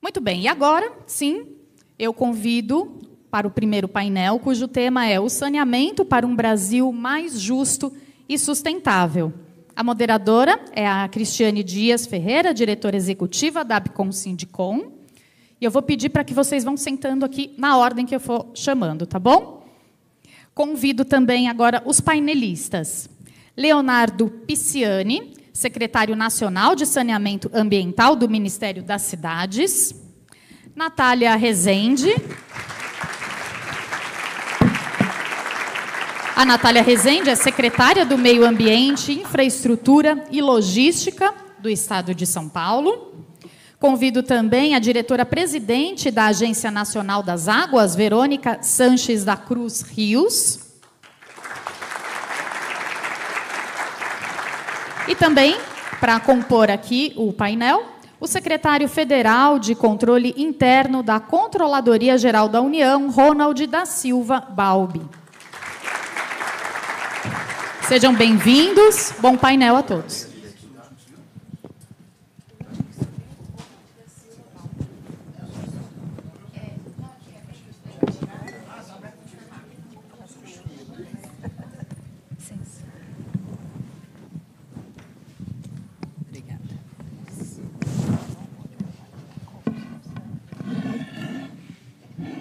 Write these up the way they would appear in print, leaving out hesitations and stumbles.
Muito bem, e agora, sim, eu convido para o primeiro painel, cujo tema é o saneamento para um Brasil mais justo e sustentável. A moderadora é a Cristiane Dias Ferreira, diretora executiva da Abicom Sindicom. E eu vou pedir para que vocês vão sentando aqui na ordem que eu for chamando, tá bom? Convido também agora os painelistas. Leonardo Pisciani, secretário nacional de Saneamento Ambiental do Ministério das Cidades. Natália Rezende. A Natália Rezende é secretária do Meio Ambiente, Infraestrutura e Logística do Estado de São Paulo. Convido também a diretora-presidente da Agência Nacional das Águas, Verônica Sanches da Cruz Rios. E também, para compor aqui o painel, o secretário federal de Controle Interno da Controladoria Geral da União, Ronald da Silva Balbi. Sejam bem-vindos. Bom painel a todos.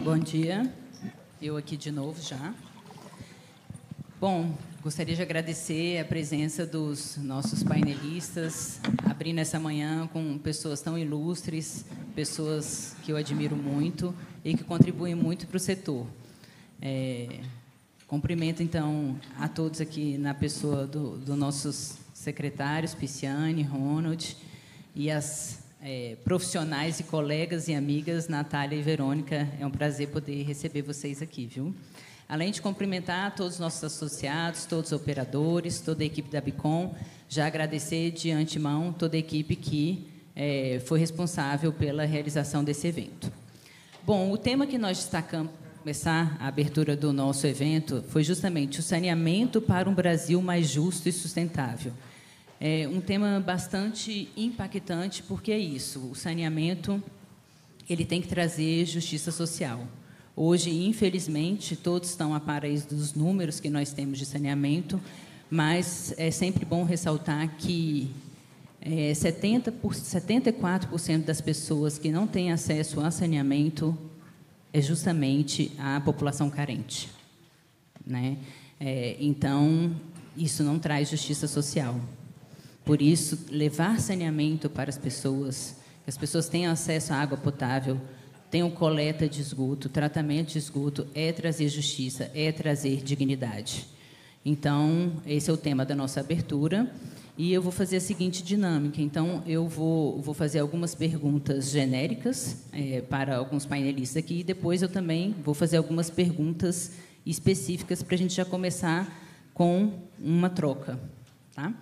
Bom dia, eu aqui de novo já. Bom, gostaria de agradecer a presença dos nossos painelistas, abrindo essa manhã com pessoas tão ilustres, pessoas que eu admiro muito e que contribuem muito para o setor. Cumprimento, então, a todos aqui na pessoa dos nossos secretários, Pisciani, Ronald, e as profissionais e colegas e amigas, Natália e Verônica. É um prazer poder receber vocês aqui, viu? Além de cumprimentar todos os nossos associados, todos os operadores, toda a equipe da Abicom, já agradecer de antemão toda a equipe que foi responsável pela realização desse evento. Bom, o tema que nós destacamos para começar a abertura do nosso evento foi justamente o saneamento para um Brasil mais justo e sustentável. É um tema bastante impactante, porque é isso, o saneamento ele tem que trazer justiça social. Hoje, infelizmente, todos estão a par dos números que nós temos de saneamento, mas é sempre bom ressaltar que 74% das pessoas que não têm acesso a saneamento é justamente a população carente, né? Então, isso não traz justiça social. Por isso, levar saneamento para as pessoas, que as pessoas tenham acesso à água potável, tenham coleta de esgoto, tratamento de esgoto, é trazer justiça, é trazer dignidade. Então, esse é o tema da nossa abertura. E eu vou fazer a seguinte dinâmica. Então, eu vou fazer algumas perguntas genéricas para alguns painelistas aqui, e depois eu também vou fazer algumas perguntas específicas para a gente já começar com uma troca, tá?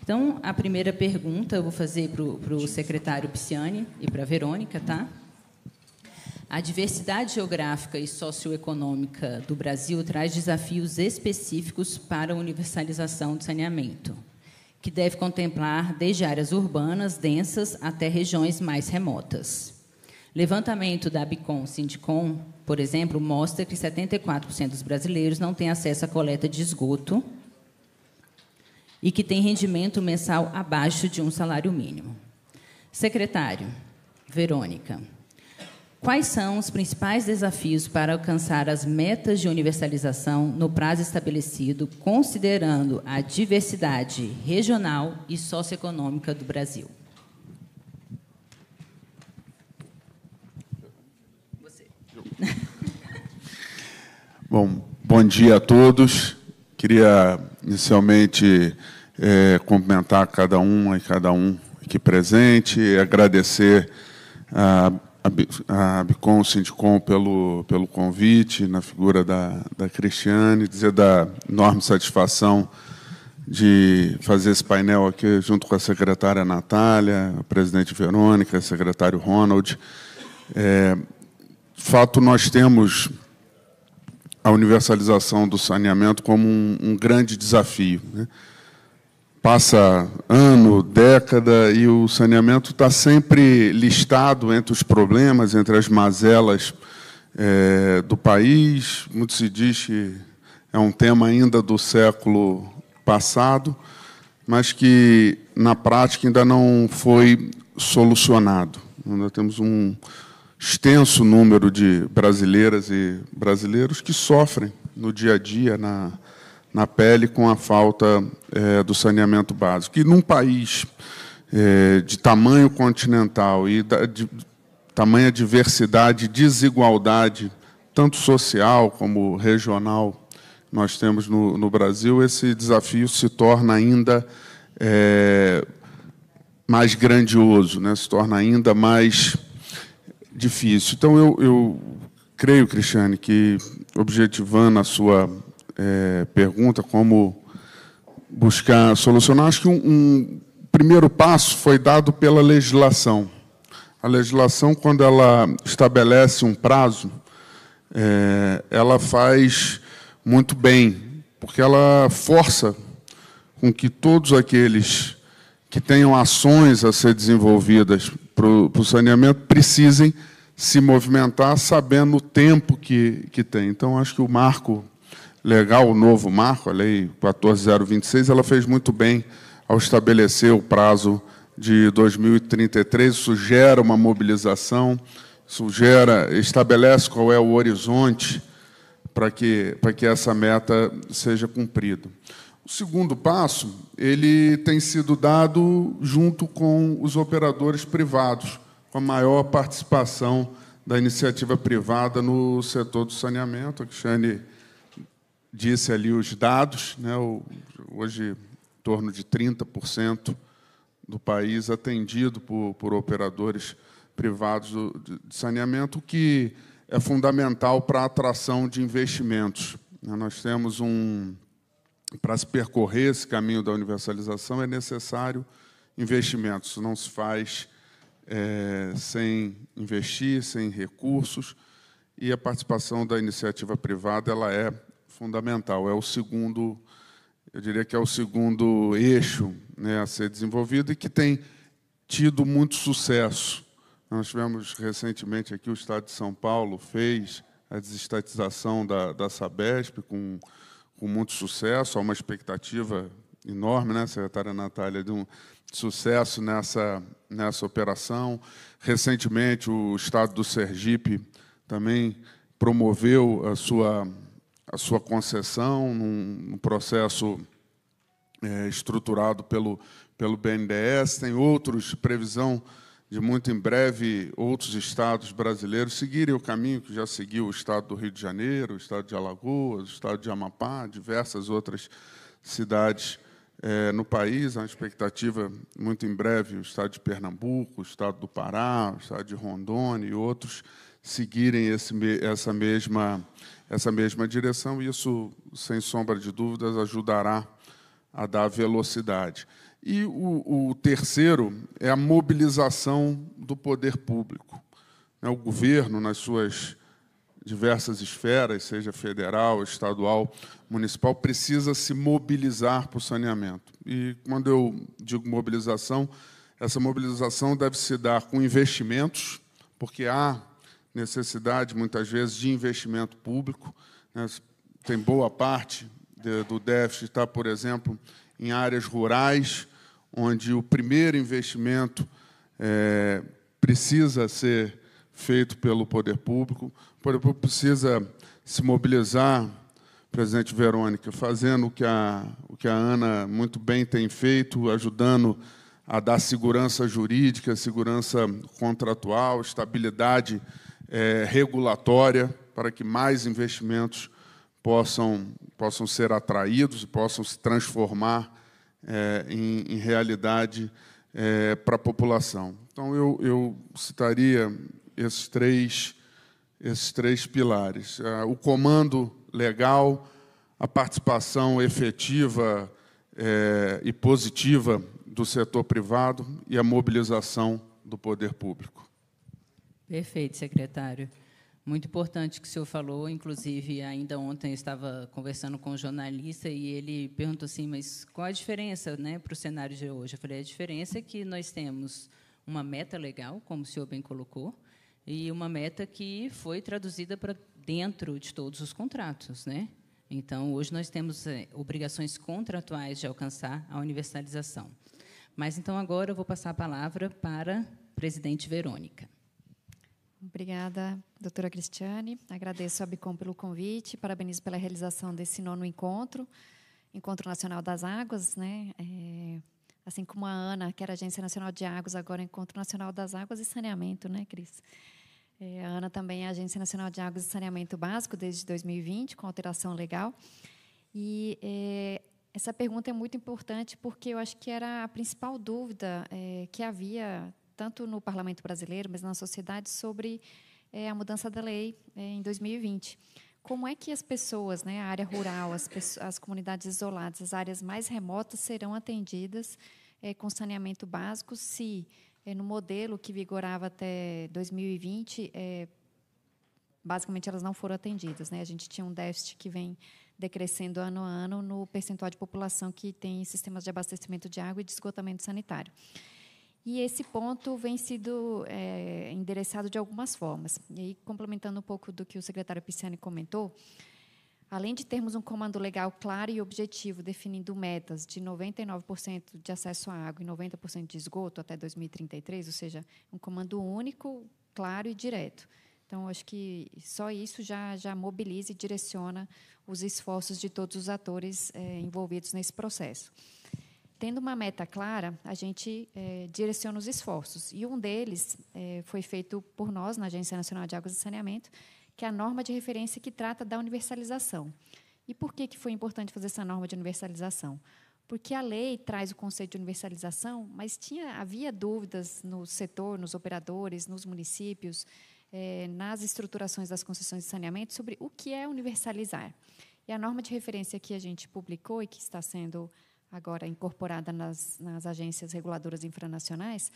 Então, a primeira pergunta eu vou fazer para o secretário Pisciani e para a Verônica, tá? A diversidade geográfica e socioeconômica do Brasil traz desafios específicos para a universalização do saneamento, que deve contemplar desde áreas urbanas densas até regiões mais remotas. Levantamento da Abicom Sindicom, por exemplo, mostra que 74% dos brasileiros não têm acesso à coleta de esgoto e que tem rendimento mensal abaixo de um salário mínimo. Secretário, Verônica, quais são os principais desafios para alcançar as metas de universalização no prazo estabelecido, considerando a diversidade regional e socioeconômica do Brasil? Você. Bom dia a todos. Queria, inicialmente, cumprimentar cada uma e cada um aqui presente, e agradecer a Abicom Sindicom pelo convite, na figura da Cristiane, dizer da enorme satisfação de fazer esse painel aqui junto com a secretária Natália, a presidente Verônica, o secretário Ronald. De fato, nós temos a universalização do saneamento como um grande desafio, né? passa ano, década, e o saneamento está sempre listado entre os problemas, entre as mazelas do país. Muito se diz que é um tema ainda do século passado, mas que, na prática, ainda não foi solucionado. Nós temos um extenso número de brasileiras e brasileiros que sofrem no dia a dia, na pele, com a falta do saneamento básico. E num país de tamanho continental e de tamanha diversidade e desigualdade, tanto social como regional, nós temos no Brasil, esse desafio se torna ainda mais grandioso, né? Se torna ainda mais difícil. Então, eu creio, Cristiane, que, objetivando a sua pergunta, como buscar solucionar, acho que um primeiro passo foi dado pela legislação. A legislação, quando ela estabelece um prazo, ela faz muito bem, porque ela força com que todos aqueles que tenham ações a ser desenvolvidas para o saneamento precisem se movimentar sabendo o tempo que tem. Então, acho que o marco legal, o novo marco, a Lei 14.026, ela fez muito bem ao estabelecer o prazo de 2033. Isso gera uma mobilização, isso estabelece qual é o horizonte para que essa meta seja cumprida. O segundo passo, ele tem sido dado junto com os operadores privados, com a maior participação da iniciativa privada no setor do saneamento. A Cristiane disse ali os dados, né? Hoje, em torno de 30% do país atendido por operadores privados de saneamento, o que é fundamental para a atração de investimentos. Nós temos para se percorrer esse caminho da universalização, é necessário investimento. Isso não se faz sem investir, sem recursos, e a participação da iniciativa privada ela é fundamental. É o segundo, eu diria que é o segundo eixo, né, a ser desenvolvido e que tem tido muito sucesso. Nós tivemos recentemente aqui, o Estado de São Paulo fez a desestatização da Sabesp com muito sucesso, há uma expectativa enorme, né, secretária Natália, de um sucesso nessa operação. Recentemente, o Estado do Sergipe também promoveu a sua concessão num processo estruturado pelo BNDES. Tem previsão de muito em breve outros estados brasileiros seguirem o caminho que já seguiu o Estado do Rio de Janeiro, o Estado de Alagoas, o Estado de Amapá, diversas outras cidades no país. Há uma expectativa, muito em breve, o Estado de Pernambuco, o Estado do Pará, o Estado de Rondônia e outros seguirem essa mesma direção, e isso, sem sombra de dúvidas, ajudará a dar velocidade. E o terceiro é a mobilização do poder público. O governo, nas suas diversas esferas, seja federal, estadual, municipal, precisa se mobilizar para o saneamento. E, quando eu digo mobilização, essa mobilização deve se dar com investimentos, porque há necessidade, muitas vezes, de investimento público. Tem boa parte do déficit está, por exemplo, em áreas rurais, onde o primeiro investimento precisa ser feito pelo poder público. O poder público precisa se mobilizar, presidente Verônica, fazendo o que a Ana muito bem tem feito, ajudando a dar segurança jurídica, segurança contratual, estabilidade regulatória, para que mais investimentos possam ser atraídos e possam se transformar em realidade para a população. Então, eu citaria esses três pilares: o comando legal, a participação efetiva e positiva do setor privado e a mobilização do poder público. Perfeito, secretário. Muito importante o que o senhor falou. Inclusive, ainda ontem eu estava conversando com um jornalista e ele perguntou assim, mas qual a diferença, né, para o cenário de hoje? Eu falei, a diferença é que nós temos uma meta legal, como o senhor bem colocou, e uma meta que foi traduzida para dentro de todos os contratos, né? Então, hoje nós temos obrigações contratuais de alcançar a universalização. Mas, então, agora eu vou passar a palavra para a presidente Verônica. Obrigada, doutora Cristiane. Agradeço a ABICOM pelo convite, parabenizo pela realização desse 9º encontro, Encontro Nacional das Águas, né? Assim como a ANA, que era a Agência Nacional de Águas, agora é Encontro Nacional das Águas e Saneamento, né, Cris? A ANA também é a Agência Nacional de Águas e Saneamento Básico desde 2020, com alteração legal. E essa pergunta é muito importante porque eu acho que era a principal dúvida que havia tanto no Parlamento brasileiro, mas na sociedade, sobre a mudança da lei em 2020. Como é que as pessoas, né, a área rural, as comunidades isoladas, as áreas mais remotas serão atendidas com saneamento básico se, no modelo que vigorava até 2020, basicamente elas não foram atendidas, né? A gente tinha um déficit que vem decrescendo ano a ano no percentual de população que tem sistemas de abastecimento de água e de esgotamento sanitário. E esse ponto vem sido endereçado de algumas formas. E aí, complementando um pouco do que o secretário Pisciani comentou, além de termos um comando legal claro e objetivo, definindo metas de 99% de acesso à água e 90% de esgoto até 2033, ou seja, um comando único, claro e direto. Então, acho que só isso já mobiliza e direciona os esforços de todos os atores envolvidos nesse processo. Tendo uma meta clara, a gente direciona os esforços. E um deles foi feito por nós, na Agência Nacional de Águas e Saneamento, que é a norma de referência que trata da universalização. E por que foi importante fazer essa norma de universalização? Porque a lei traz o conceito de universalização, mas havia dúvidas no setor, nos operadores, nos municípios, nas estruturações das concessões de saneamento sobre o que é universalizar. E a norma de referência que a gente publicou e que está sendo agora incorporada nas agências reguladoras infranacionais,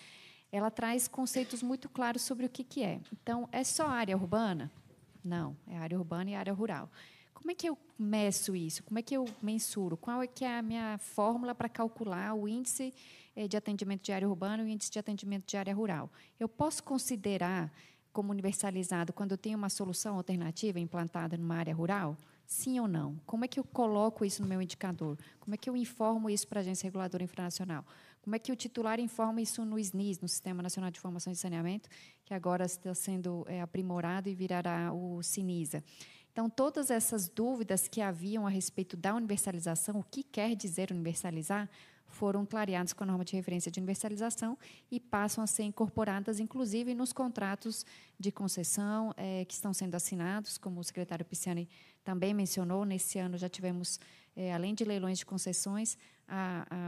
ela traz conceitos muito claros sobre o que é. Então, é só área urbana? Não, é área urbana e área rural. Como é que eu meço isso? Como é que eu mensuro? Qual é que é a minha fórmula para calcular o índice de atendimento de área urbana e o índice de atendimento de área rural? Eu posso considerar como universalizado quando eu tenho uma solução alternativa implantada numa área rural? Sim ou não? Como é que eu coloco isso no meu indicador? Como é que eu informo isso para a Agência Reguladora Infranacional? Como é que o titular informa isso no SNIS, no Sistema Nacional de Informações de Saneamento, que agora está sendo aprimorado e virará o SINISA? Então, todas essas dúvidas que haviam a respeito da universalização, o que quer dizer universalizar, foram clareadas com a norma de referência de universalização e passam a ser incorporadas, inclusive, nos contratos de concessão que estão sendo assinados, como o secretário Pisciani também mencionou. Nesse ano já tivemos, além de leilões de concessões,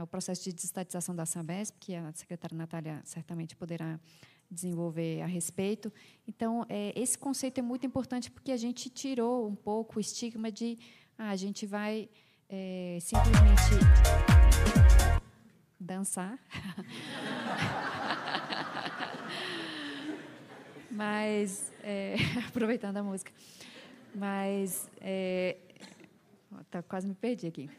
o processo de desestatização da Sabesp, que a secretária Natália certamente poderá desenvolver a respeito. Então, esse conceito é muito importante porque a gente tirou um pouco o estigma de a gente vai simplesmente dançar. Mas, aproveitando a música, mas quase me perdi aqui.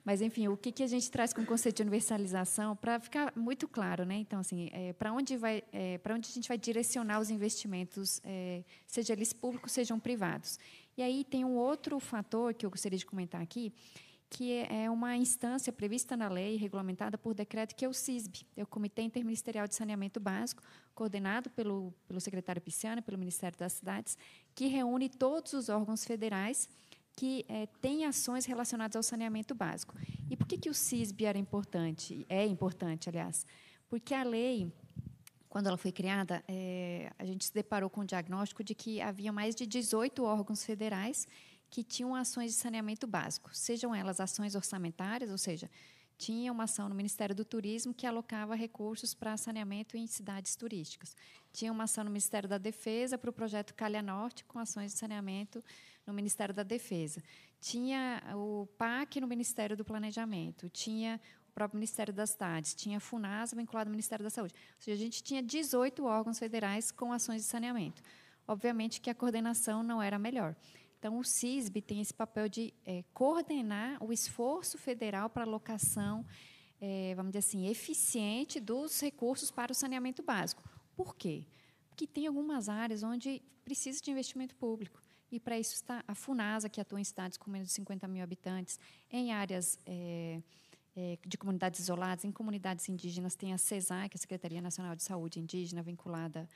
Mas, enfim, o que a gente traz com o conceito de universalização para ficar muito claro, né? Então, assim, para onde a gente vai direcionar os investimentos, seja eles públicos, sejam privados. E aí tem um outro fator que eu gostaria de comentar aqui, que é uma instância prevista na lei, regulamentada por decreto, que é o CISB, é o Comitê Interministerial de Saneamento Básico, coordenado pelo secretário Pisciani, pelo Ministério das Cidades, que reúne todos os órgãos federais que têm ações relacionadas ao saneamento básico. E por que o CISB era importante? É importante, aliás, porque a lei, quando ela foi criada, a gente se deparou com o diagnóstico de que havia mais de 18 órgãos federais que tinham ações de saneamento básico, sejam elas ações orçamentárias, ou seja, tinha uma ação no Ministério do Turismo que alocava recursos para saneamento em cidades turísticas. Tinha uma ação no Ministério da Defesa para o projeto Calha Norte, com ações de saneamento no Ministério da Defesa. Tinha o PAC no Ministério do Planejamento. Tinha o próprio Ministério das Cidades, tinha a FUNASA vinculada ao Ministério da Saúde. Ou seja, a gente tinha 18 órgãos federais com ações de saneamento. Obviamente que a coordenação não era a melhor. Então, o CISB tem esse papel de coordenar o esforço federal para a alocação, vamos dizer assim, eficiente dos recursos para o saneamento básico. Por quê? Porque tem algumas áreas onde precisa de investimento público. E, para isso, está a FUNASA, que atua em cidades com menos de 50 mil habitantes, em áreas de comunidades isoladas, em comunidades indígenas, tem a CESAI, que é a Secretaria Nacional de Saúde Indígena, vinculada...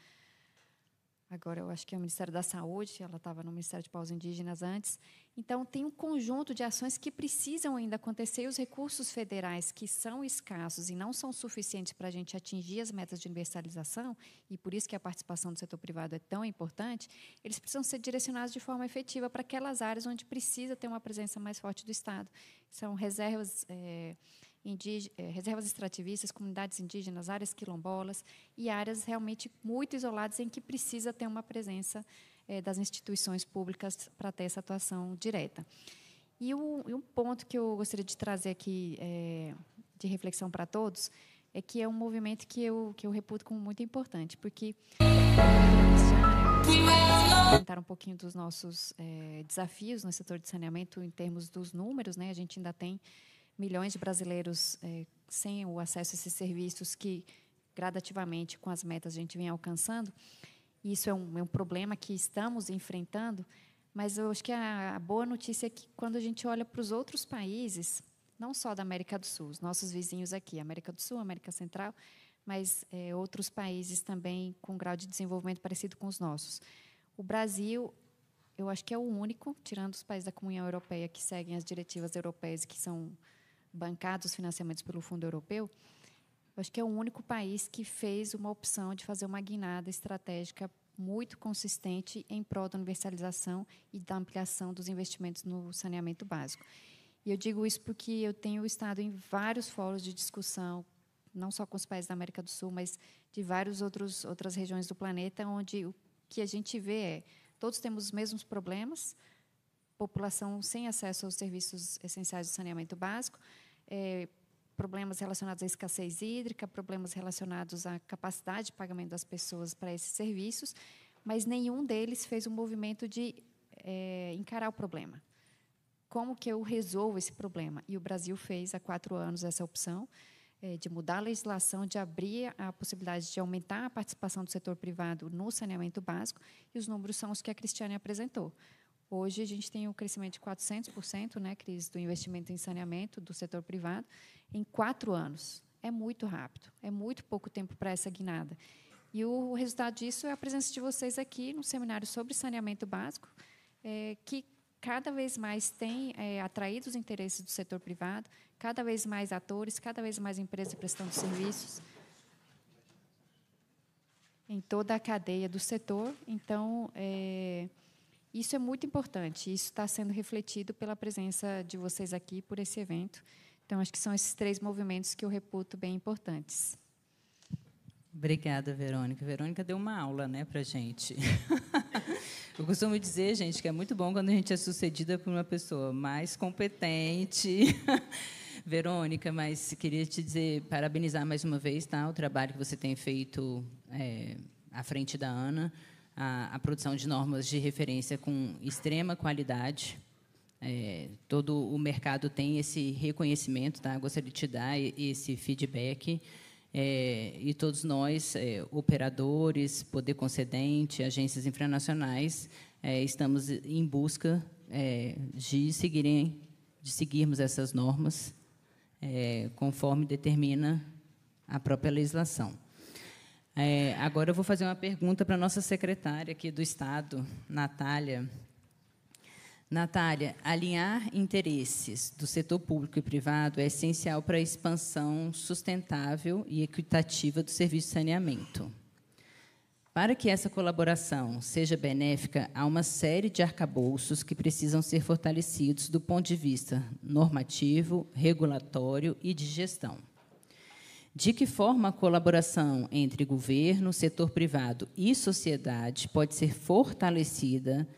Agora, eu acho que é o Ministério da Saúde, ela estava no Ministério de Povos Indígenas antes. Então, tem um conjunto de ações que precisam ainda acontecer, e os recursos federais, que são escassos e não são suficientes para a gente atingir as metas de universalização, e por isso que a participação do setor privado é tão importante, eles precisam ser direcionados de forma efetiva para aquelas áreas onde precisa ter uma presença mais forte do Estado. São reservas... reservas extrativistas, comunidades indígenas, áreas quilombolas e áreas realmente muito isoladas em que precisa ter uma presença das instituições públicas para ter essa atuação direta. E um ponto que eu gostaria de trazer aqui de reflexão para todos é que é um movimento que eu reputo como muito importante, porque comentar um pouquinho dos nossos desafios no setor de saneamento em termos dos números, né? A gente ainda tem milhões de brasileiros sem o acesso a esses serviços que, gradativamente, com as metas, a gente vem alcançando. Isso é um problema que estamos enfrentando, mas eu acho que a boa notícia é que, quando a gente olha para os outros países, não só da América do Sul, os nossos vizinhos aqui, América do Sul, América Central, mas outros países também com grau de desenvolvimento parecido com os nossos. O Brasil, eu acho que é o único, tirando os países da Comunhão Europeia, que seguem as diretivas europeias, que são bancados os financiamentos pelo Fundo Europeu, eu acho que é o único país que fez uma opção de fazer uma guinada estratégica muito consistente em prol da universalização e da ampliação dos investimentos no saneamento básico. E eu digo isso porque eu tenho estado em vários fóruns de discussão, não só com os países da América do Sul, mas de várias outras regiões do planeta, onde o que a gente vê todos temos os mesmos problemas, população sem acesso aos serviços essenciais do saneamento básico, problemas relacionados à escassez hídrica, problemas relacionados à capacidade de pagamento das pessoas para esses serviços, mas nenhum deles fez um movimento de encarar o problema. Como que eu resolvo esse problema? E o Brasil fez, há 4 anos, essa opção de mudar a legislação, de abrir a possibilidade de aumentar a participação do setor privado no saneamento básico, e os números são os que a Cristiane apresentou. Hoje, a gente tem um crescimento de 400%, né, Cris, do investimento em saneamento do setor privado, em 4 anos. É muito rápido, é muito pouco tempo para essa guinada. E o resultado disso é a presença de vocês aqui no seminário sobre saneamento básico, que cada vez mais tem atraído os interesses do setor privado, cada vez mais atores, cada vez mais empresas prestando serviços em toda a cadeia do setor. Então, isso é muito importante. Isso está sendo refletido pela presença de vocês aqui, por esse evento. Então, acho que são esses 3 movimentos que eu reputo bem importantes. Obrigada, Verônica. Verônica deu uma aula, né, para a gente. Eu costumo dizer, gente, que é muito bom quando a gente é sucedida por uma pessoa mais competente. Verônica, mas queria te dizer, parabenizar mais uma vez, tá, o trabalho que você tem feito à frente da ANA, a produção de normas de referência com extrema qualidade. Todo o mercado tem esse reconhecimento, tá? Gostaria de te dar esse feedback. E todos nós, operadores, poder concedente, agências infranacionais, estamos em busca de seguirmos essas normas conforme determina a própria legislação. Agora eu vou fazer uma pergunta para a nossa secretária aqui do Estado, Natália. Natália, alinhar interesses do setor público e privado é essencial para a expansão sustentável e equitativa do serviço de saneamento. Para que essa colaboração seja benéfica, há uma série de arcabouços que precisam ser fortalecidos do ponto de vista normativo, regulatório e de gestão. De que forma a colaboração entre governo, setor privado e sociedade pode ser fortalecida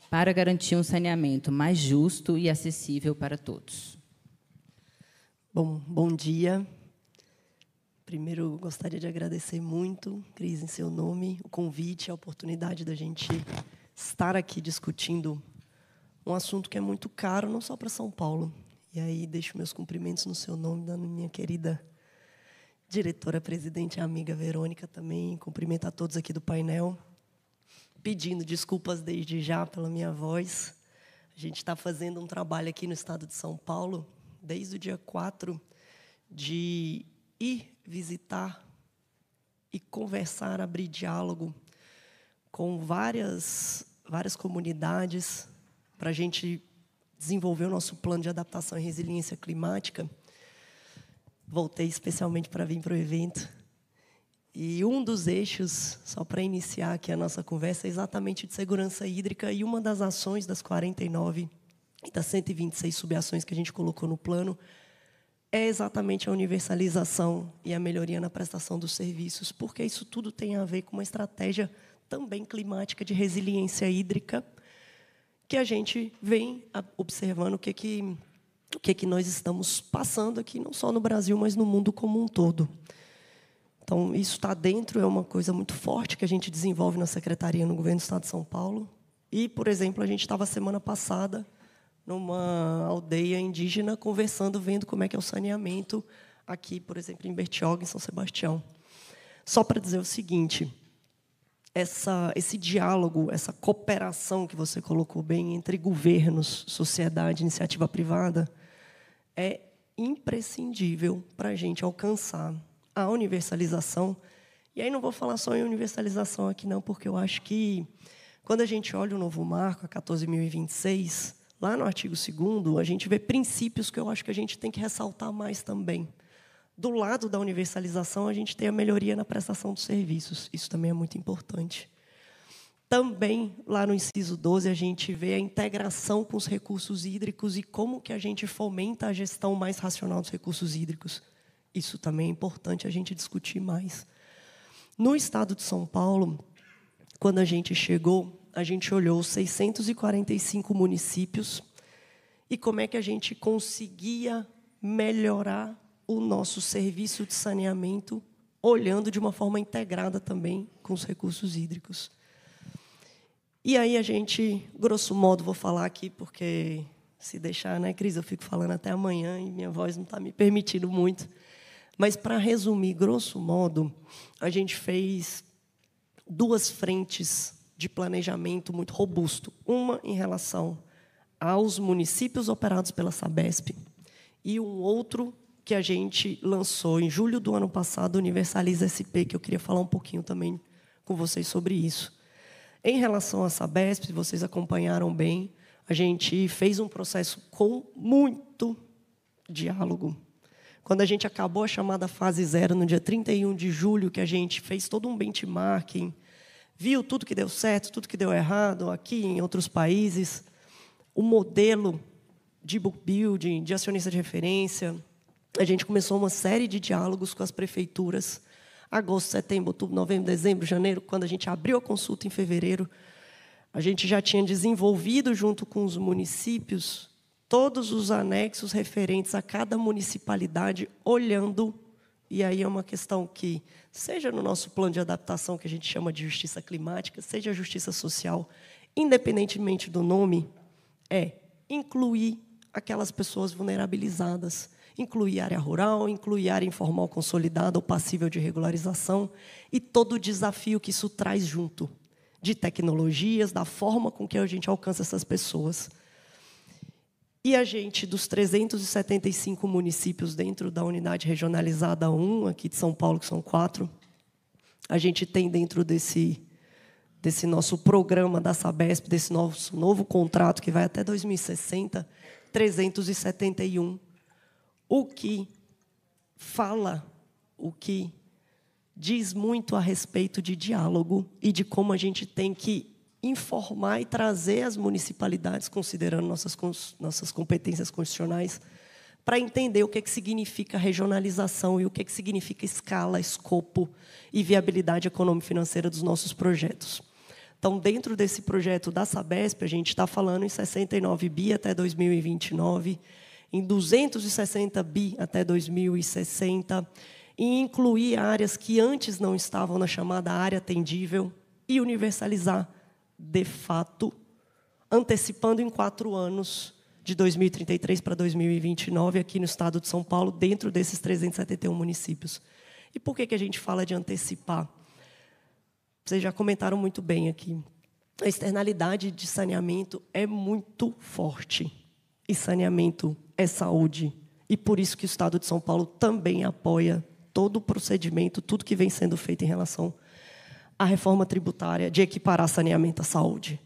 para garantir um saneamento mais justo e acessível para todos? Bom dia. Primeiro, gostaria de agradecer muito, Cris, em seu nome, o convite, a oportunidade da gente estar aqui discutindo um assunto que é muito caro, não só para São Paulo. E aí, deixo meus cumprimentos no seu nome, da minha querida diretora-presidente e amiga Verônica também. Cumprimento a todos aqui do painel, pedindo desculpas desde já pela minha voz. A gente está fazendo um trabalho aqui no estado de São Paulo, desde o dia 4, de ir visitar e conversar, abrir diálogo com várias comunidades para a gente desenvolver o nosso plano de adaptação e resiliência climática. Voltei especialmente para vir para o evento. E um dos eixos, só para iniciar aqui a nossa conversa, é exatamente de segurança hídrica, e uma das ações das 49 e das 126 subações que a gente colocou no plano é exatamente a universalização e a melhoria na prestação dos serviços, porque isso tudo tem a ver com uma estratégia também climática de resiliência hídrica, que a gente vem observando o que nós estamos passando aqui, não só no Brasil, mas no mundo como um todo. Então, isso está dentro, é uma coisa muito forte que a gente desenvolve na Secretaria, no Governo do Estado de São Paulo. E, por exemplo, a gente estava, semana passada, numa aldeia indígena, conversando, vendo como é que é o saneamento aqui, por exemplo, em Bertioga, em São Sebastião. Só para dizer o seguinte, esse diálogo, essa cooperação que você colocou bem entre governos, sociedade, iniciativa privada, é imprescindível para a gente alcançar a universalização. E aí não vou falar só em universalização aqui, não, porque eu acho que, quando a gente olha o novo marco, a 14.026, lá no artigo 2º, a gente vê princípios que eu acho que a gente tem que ressaltar mais também. Do lado da universalização, a gente tem a melhoria na prestação dos serviços. Isso também é muito importante. Também, lá no inciso 12, a gente vê a integração com os recursos hídricos e como que a gente fomenta a gestão mais racional dos recursos hídricos. Isso também é importante a gente discutir mais. No estado de São Paulo, quando a gente chegou, a gente olhou 645 municípios e como é que a gente conseguia melhorar o nosso serviço de saneamento, olhando de uma forma integrada também com os recursos hídricos. E aí a gente, grosso modo, vou falar aqui, porque se deixar, né, Cris, eu fico falando até amanhã e minha voz não está me permitindo muito. Mas, para resumir, grosso modo, a gente fez 2 frentes de planejamento muito robusto. Uma em relação aos municípios operados pela Sabesp e um outro que a gente lançou em julho do ano passado, Universaliza SP, que eu queria falar um pouquinho também com vocês sobre isso. Em relação à Sabesp, vocês acompanharam bem, a gente fez um processo com muito diálogo. Quando a gente acabou a chamada fase 0, no dia 31 de julho, que a gente fez todo um benchmarking, viu tudo que deu certo, tudo que deu errado, aqui e em outros países, o modelo de book building, de acionista de referência, a gente começou uma série de diálogos com as prefeituras, agosto, setembro, outubro, novembro, dezembro, janeiro, quando a gente abriu a consulta em fevereiro, a gente já tinha desenvolvido, junto com os municípios, todos os anexos referentes a cada municipalidade, olhando, e aí é uma questão que, seja no nosso plano de adaptação, que a gente chama de justiça climática, seja justiça social, independentemente do nome, é incluir aquelas pessoas vulnerabilizadas, incluir área rural, incluir área informal consolidada ou passível de regularização, e todo o desafio que isso traz junto, de tecnologias, da forma com que a gente alcança essas pessoas. E a gente, dos 375 municípios dentro da unidade regionalizada 1, aqui de São Paulo, que são 4, a gente tem dentro desse nosso programa da Sabesp, desse novo contrato, que vai até 2060, 371, o que diz muito a respeito de diálogo e de como a gente tem que informar e trazer as municipalidades, considerando nossas competências constitucionais, para entender o que significa regionalização e o que significa escala, escopo e viabilidade econômico-financeira dos nossos projetos. Então, dentro desse projeto da Sabesp, a gente está falando em 69 bi até 2029, em 260 bi até 2060, e incluir áreas que antes não estavam na chamada área atendível e universalizar, de fato, antecipando em 4 anos, de 2033 para 2029, aqui no estado de São Paulo, dentro desses 371 municípios. E por que a gente fala de antecipar? Vocês já comentaram muito bem aqui. A externalidade de saneamento é muito forte. E saneamento é saúde. E por isso que o estado de São Paulo também apoia todo o procedimento, tudo que vem sendo feito em relação à reforma tributária de equiparar saneamento à saúde.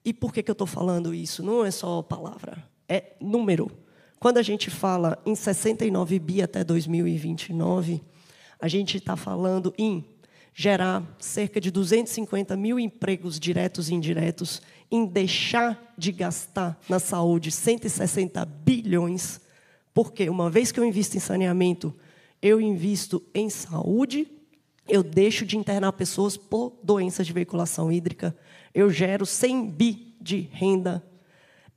E por que eu estou falando isso? Não é só palavra, é número. Quando a gente fala em 69 bi até 2029, a gente está falando em gerar cerca de 250 mil empregos diretos e indiretos, em deixar de gastar na saúde 160 bilhões, porque uma vez que eu invisto em saneamento, eu invisto em saúde, eu deixo de internar pessoas por doenças de veiculação hídrica, eu gero 100 bi de renda.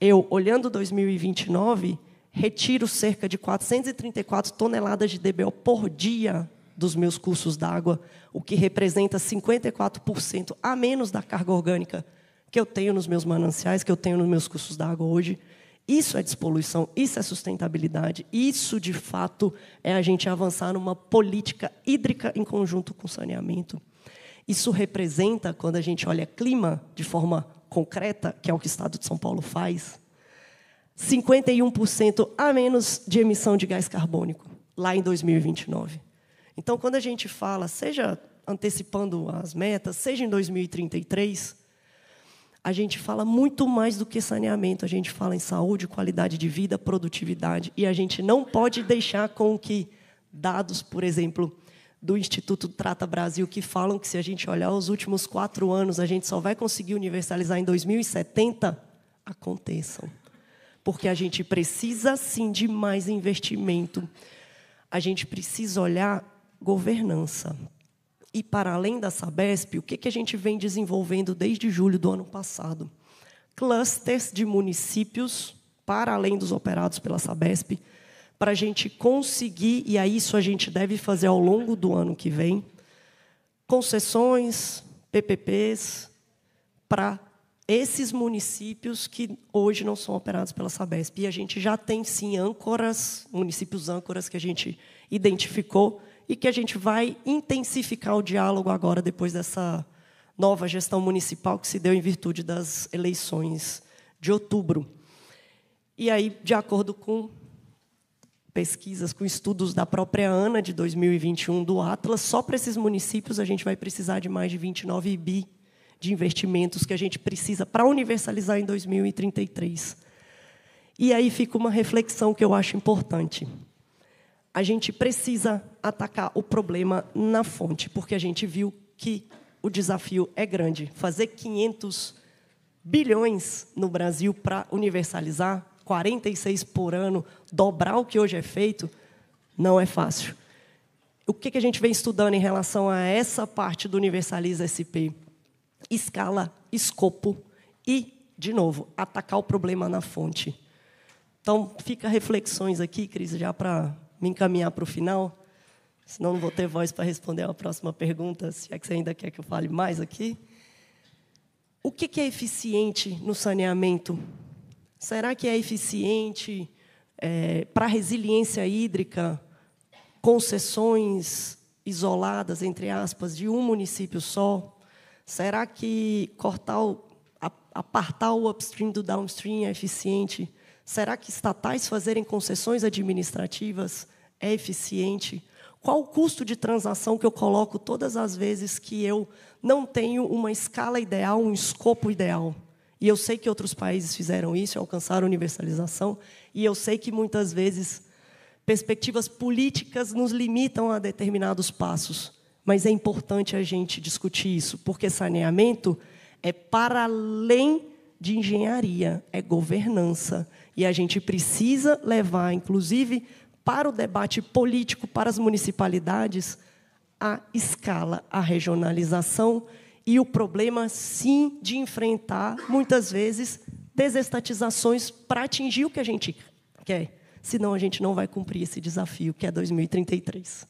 Eu, olhando 2029, retiro cerca de 434 toneladas de DBO por dia dos meus cursos d'água, o que representa 54% a menos da carga orgânica que eu tenho nos meus mananciais, que eu tenho nos meus cursos d'água hoje. Isso é despoluição, isso é sustentabilidade, isso, de fato, é a gente avançar numa política hídrica em conjunto com saneamento. Isso representa, quando a gente olha clima de forma concreta, que é o que o estado de São Paulo faz, 51% a menos de emissão de gás carbônico, lá em 2029. Então, quando a gente fala, seja antecipando as metas, seja em 2033, a gente fala muito mais do que saneamento, a gente fala em saúde, qualidade de vida, produtividade, e a gente não pode deixar com que dados, por exemplo, do Instituto Trata Brasil, que falam que, se a gente olhar os últimos 4 anos, a gente só vai conseguir universalizar em 2070, aconteçam. Porque a gente precisa, sim, de mais investimento. A gente precisa olhar governança. E, para além da Sabesp, o que a gente vem desenvolvendo desde julho do ano passado? Clusters de municípios, para além dos operados pela Sabesp, para a gente conseguir, e aí isso a gente deve fazer ao longo do ano que vem, concessões, PPPs, para esses municípios que hoje não são operados pela Sabesp. E a gente já tem, sim, âncoras, municípios âncoras que a gente identificou e que a gente vai intensificar o diálogo agora, depois dessa nova gestão municipal que se deu em virtude das eleições de outubro. E aí, de acordo com pesquisas, com estudos da própria ANA de 2021 do Atlas, só para esses municípios a gente vai precisar de mais de 29 bi de investimentos que a gente precisa para universalizar em 2033. E aí fica uma reflexão que eu acho importante. A gente precisa atacar o problema na fonte, porque a gente viu que o desafio é grande. Fazer 500 bilhões no Brasil para universalizar, 46 por ano, dobrar o que hoje é feito, não é fácil. O que a gente vem estudando em relação a essa parte do Universaliza SP? Escala, escopo e, de novo, atacar o problema na fonte. Então, fica reflexões aqui, Cris, já para me encaminhar para o final, senão não vou ter voz para responder a próxima pergunta, se é que você ainda quer que eu fale mais aqui. O que é eficiente no saneamento? Será que é eficiente para a resiliência hídrica, concessões isoladas, entre aspas, de um município só? Será que apartar o upstream do downstream é eficiente? Será que estatais fazerem concessões administrativas é eficiente? Qual o custo de transação que eu coloco todas as vezes que eu não tenho uma escala ideal, um escopo ideal? E eu sei que outros países fizeram isso, alcançaram universalização, e eu sei que, muitas vezes, perspectivas políticas nos limitam a determinados passos. Mas é importante a gente discutir isso, porque saneamento é para além de engenharia, é governança. E a gente precisa levar, inclusive, para o debate político, para as municipalidades, a escala, a regionalização e o problema, sim, de enfrentar, muitas vezes, desestatizações para atingir o que a gente quer. senão a gente não vai cumprir esse desafio, que é 2033.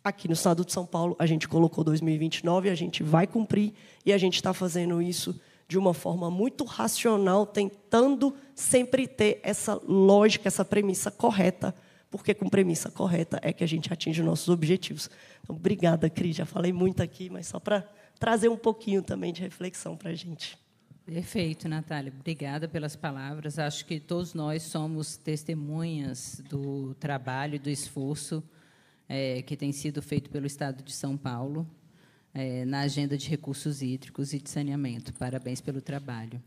Aqui no estado de São Paulo, a gente colocou 2029, a gente vai cumprir, e a gente está fazendo isso de uma forma muito racional, tentando sempre ter essa lógica, essa premissa correta, porque com premissa correta é que a gente atinge os nossos objetivos. Então, obrigada, Cris. Já falei muito aqui, mas só para trazer um pouquinho também de reflexão para a gente. Perfeito, Natália. Obrigada pelas palavras. Acho que todos nós somos testemunhas do trabalho e do esforço que tem sido feito pelo Estado de São Paulo na agenda de recursos hídricos e de saneamento. Parabéns pelo trabalho.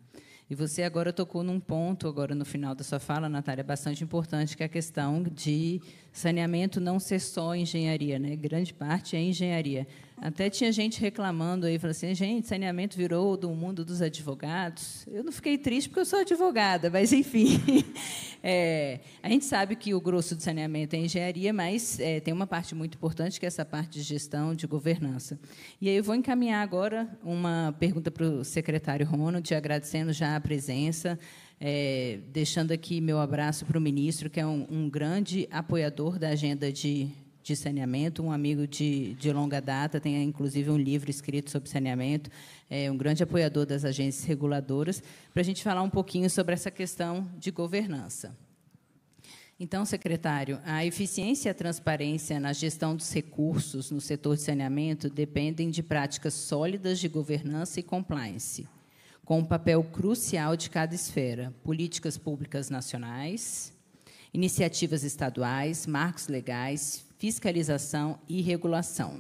E você agora tocou num ponto, agora no final da sua fala, Natália, bastante importante, que é a questão de saneamento não ser só engenharia, né? Grande parte é engenharia. Até tinha gente reclamando aí, falando assim, gente, saneamento virou do mundo dos advogados. Eu não fiquei triste porque eu sou advogada, mas, enfim. A gente sabe que o grosso do saneamento é engenharia, mas tem uma parte muito importante, que é essa parte de gestão, de governança. E aí eu vou encaminhar agora uma pergunta para o secretário Ronald, agradecendo já a presença, deixando aqui meu abraço para o ministro, que é um grande apoiador da agenda de saneamento, um amigo de longa data, tem, inclusive, um livro escrito sobre saneamento, um grande apoiador das agências reguladoras, para a gente falar um pouquinho sobre essa questão de governança. Então, secretário, a eficiência e a transparência na gestão dos recursos no setor de saneamento dependem de práticas sólidas de governança e compliance, com um papel crucial de cada esfera, políticas públicas nacionais, iniciativas estaduais, marcos legais, fiscalização e regulação.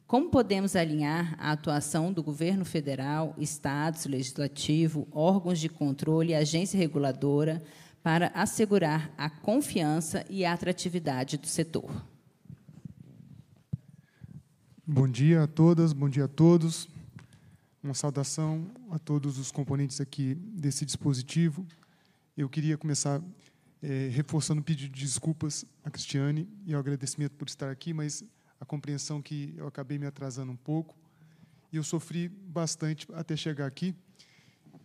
Como podemos alinhar a atuação do governo federal, estados, legislativo, órgãos de controle e agência reguladora para assegurar a confiança e a atratividade do setor? Bom dia a todas, bom dia a todos. Uma saudação a todos os componentes aqui desse dispositivo. Eu queria começar reforçando o pedido de desculpas à Cristiane e o agradecimento por estar aqui, mas a compreensão que eu acabei me atrasando um pouco. E eu sofri bastante até chegar aqui,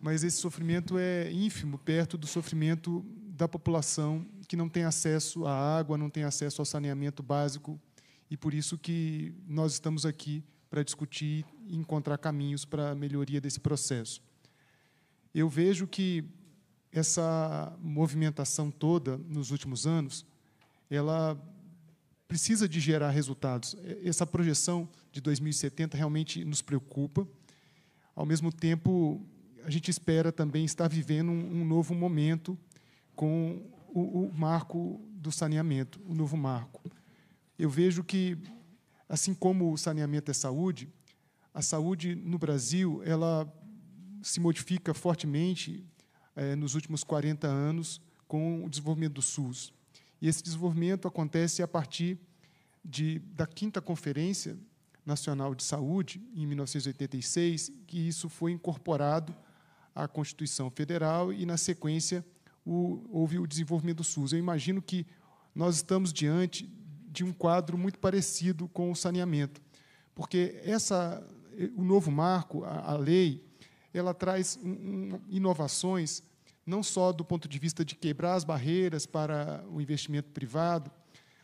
mas esse sofrimento é ínfimo perto do sofrimento da população que não tem acesso à água, não tem acesso ao saneamento básico, e por isso que nós estamos aqui para discutir e encontrar caminhos para a melhoria desse processo. Eu vejo que essa movimentação toda, nos últimos anos, ela precisa de gerar resultados. Essa projeção de 2070 realmente nos preocupa. Ao mesmo tempo, a gente espera também estar vivendo um novo momento com o marco do saneamento, o novo marco. Eu vejo que, assim como o saneamento é saúde, a saúde no Brasil ela se modifica fortemente nos últimos 40 anos, com o desenvolvimento do SUS. E esse desenvolvimento acontece a partir da 5ª Conferência Nacional de Saúde, em 1986, que isso foi incorporado à Constituição Federal e, na sequência, houve o desenvolvimento do SUS. Eu imagino que nós estamos diante de um quadro muito parecido com o saneamento, porque o novo marco, a lei, ela traz inovações, não só do ponto de vista de quebrar as barreiras para o investimento privado,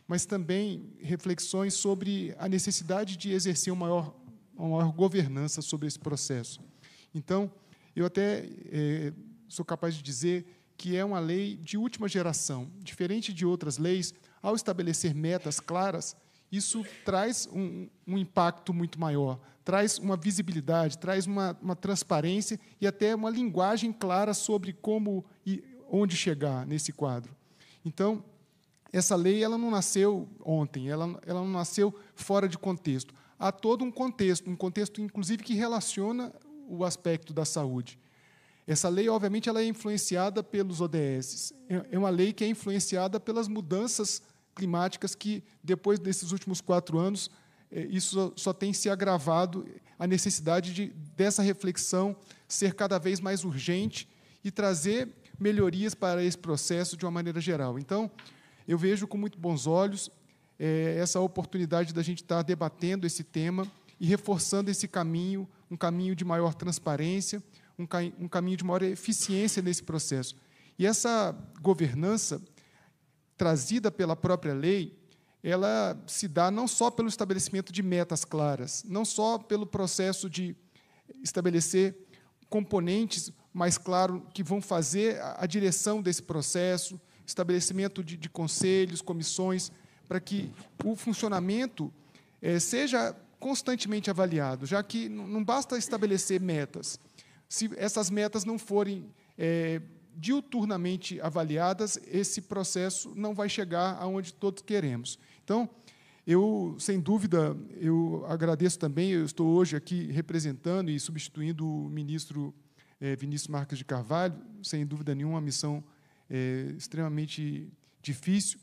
mas também reflexões sobre a necessidade de exercer uma maior governança sobre esse processo. Então, eu até sou capaz de dizer que é uma lei de última geração. Diferente de outras leis, ao estabelecer metas claras, isso traz um impacto muito maior, traz uma visibilidade, traz uma transparência e até uma linguagem clara sobre como e onde chegar nesse quadro. Então, essa lei ela não nasceu ontem, ela não nasceu fora de contexto. Há todo um contexto, inclusive, que relaciona o aspecto da saúde. Essa lei, obviamente, ela é influenciada pelos ODS. É uma lei que é influenciada pelas mudanças climáticas que, depois desses últimos 4 anos, isso só tem se agravado, a necessidade dessa reflexão ser cada vez mais urgente e trazer melhorias para esse processo de uma maneira geral. Então, eu vejo com muito bons olhos essa oportunidade da gente estar debatendo esse tema e reforçando esse caminho, um caminho de maior transparência, um caminho de maior eficiência nesse processo. E essa governança, trazida pela própria lei, ela se dá não só pelo estabelecimento de metas claras, não só pelo processo de estabelecer componentes mais claros que vão fazer a direção desse processo, estabelecimento de conselhos, comissões, para que o funcionamento seja constantemente avaliado, já que não basta estabelecer metas. Se essas metas não forem diuturnamente avaliadas, esse processo não vai chegar aonde todos queremos. Então, eu, sem dúvida, eu agradeço também, eu estou hoje aqui representando e substituindo o ministro Vinícius Marques de Carvalho, sem dúvida nenhuma, uma missão extremamente difícil,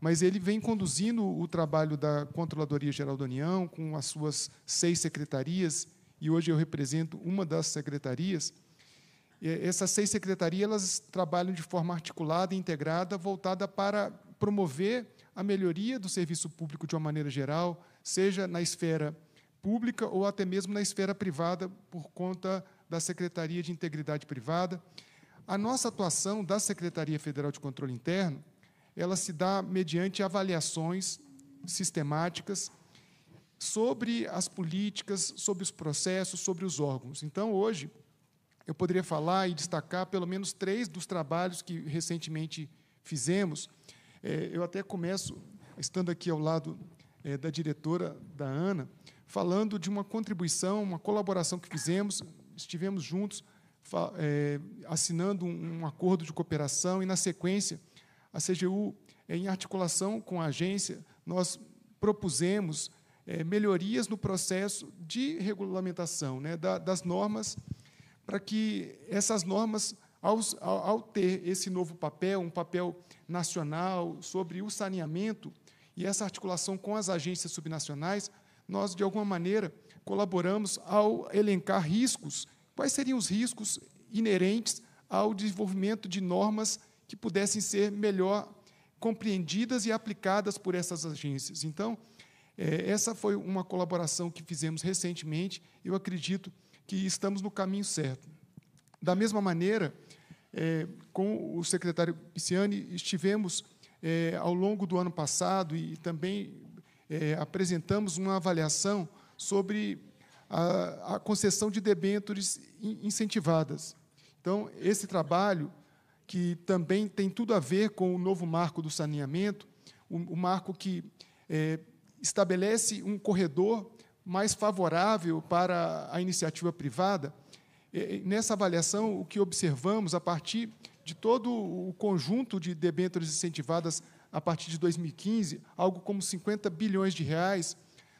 mas ele vem conduzindo o trabalho da Controladoria Geral da União, com as suas 6 secretarias, e hoje eu represento uma das secretarias. Essas 6 secretarias elas trabalham de forma articulada e integrada, voltada para promover a melhoria do serviço público de uma maneira geral, seja na esfera pública ou até mesmo na esfera privada, por conta da Secretaria de Integridade Privada. A nossa atuação da Secretaria Federal de Controle Interno, ela se dá mediante avaliações sistemáticas sobre as políticas, sobre os processos, sobre os órgãos. Então, hoje, eu poderia falar e destacar pelo menos 3 dos trabalhos que recentemente fizemos. Eu até começo, estando aqui ao lado da diretora, da Ana, falando de uma contribuição, uma colaboração que fizemos, estivemos juntos, assinando um acordo de cooperação, e, na sequência, a CGU, em articulação com a agência, nós propusemos melhorias no processo de regulamentação, né, das normas, para que essas normas, ao ter esse novo papel, um papel nacional sobre o saneamento, e essa articulação com as agências subnacionais, nós, de alguma maneira, colaboramos ao elencar riscos. Quais seriam os riscos inerentes ao desenvolvimento de normas que pudessem ser melhor compreendidas e aplicadas por essas agências? Então, essa foi uma colaboração que fizemos recentemente. Eu acredito que estamos no caminho certo. Da mesma maneira, com o secretário Pisciani, estivemos, ao longo do ano passado, e também apresentamos uma avaliação sobre a concessão de debêntures incentivadas. Então, esse trabalho, que também tem tudo a ver com o novo marco do saneamento, o marco que estabelece um corredor mais favorável para a iniciativa privada. Nessa avaliação, o que observamos, a partir de todo o conjunto de debêntures incentivadas a partir de 2015, algo como 50 bilhões de reais,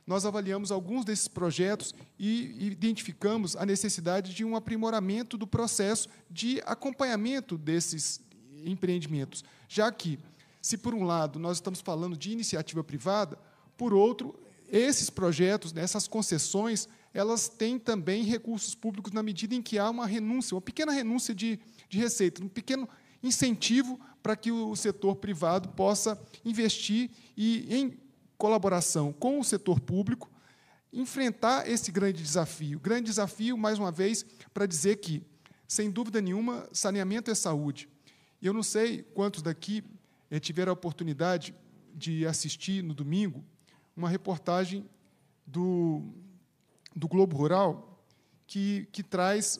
nós avaliamos alguns desses projetos e identificamos a necessidade de um aprimoramento do processo de acompanhamento desses empreendimentos, já que, se por um lado nós estamos falando de iniciativa privada, por outro, esses projetos, essas concessões, elas têm também recursos públicos na medida em que há uma renúncia, uma pequena renúncia de receita, um pequeno incentivo para que o setor privado possa investir e, em colaboração com o setor público, enfrentar esse grande desafio. Grande desafio, mais uma vez, para dizer que, sem dúvida nenhuma, saneamento é saúde. Eu não sei quantos daqui tiveram a oportunidade de assistir, no domingo, uma reportagem do Globo Rural que traz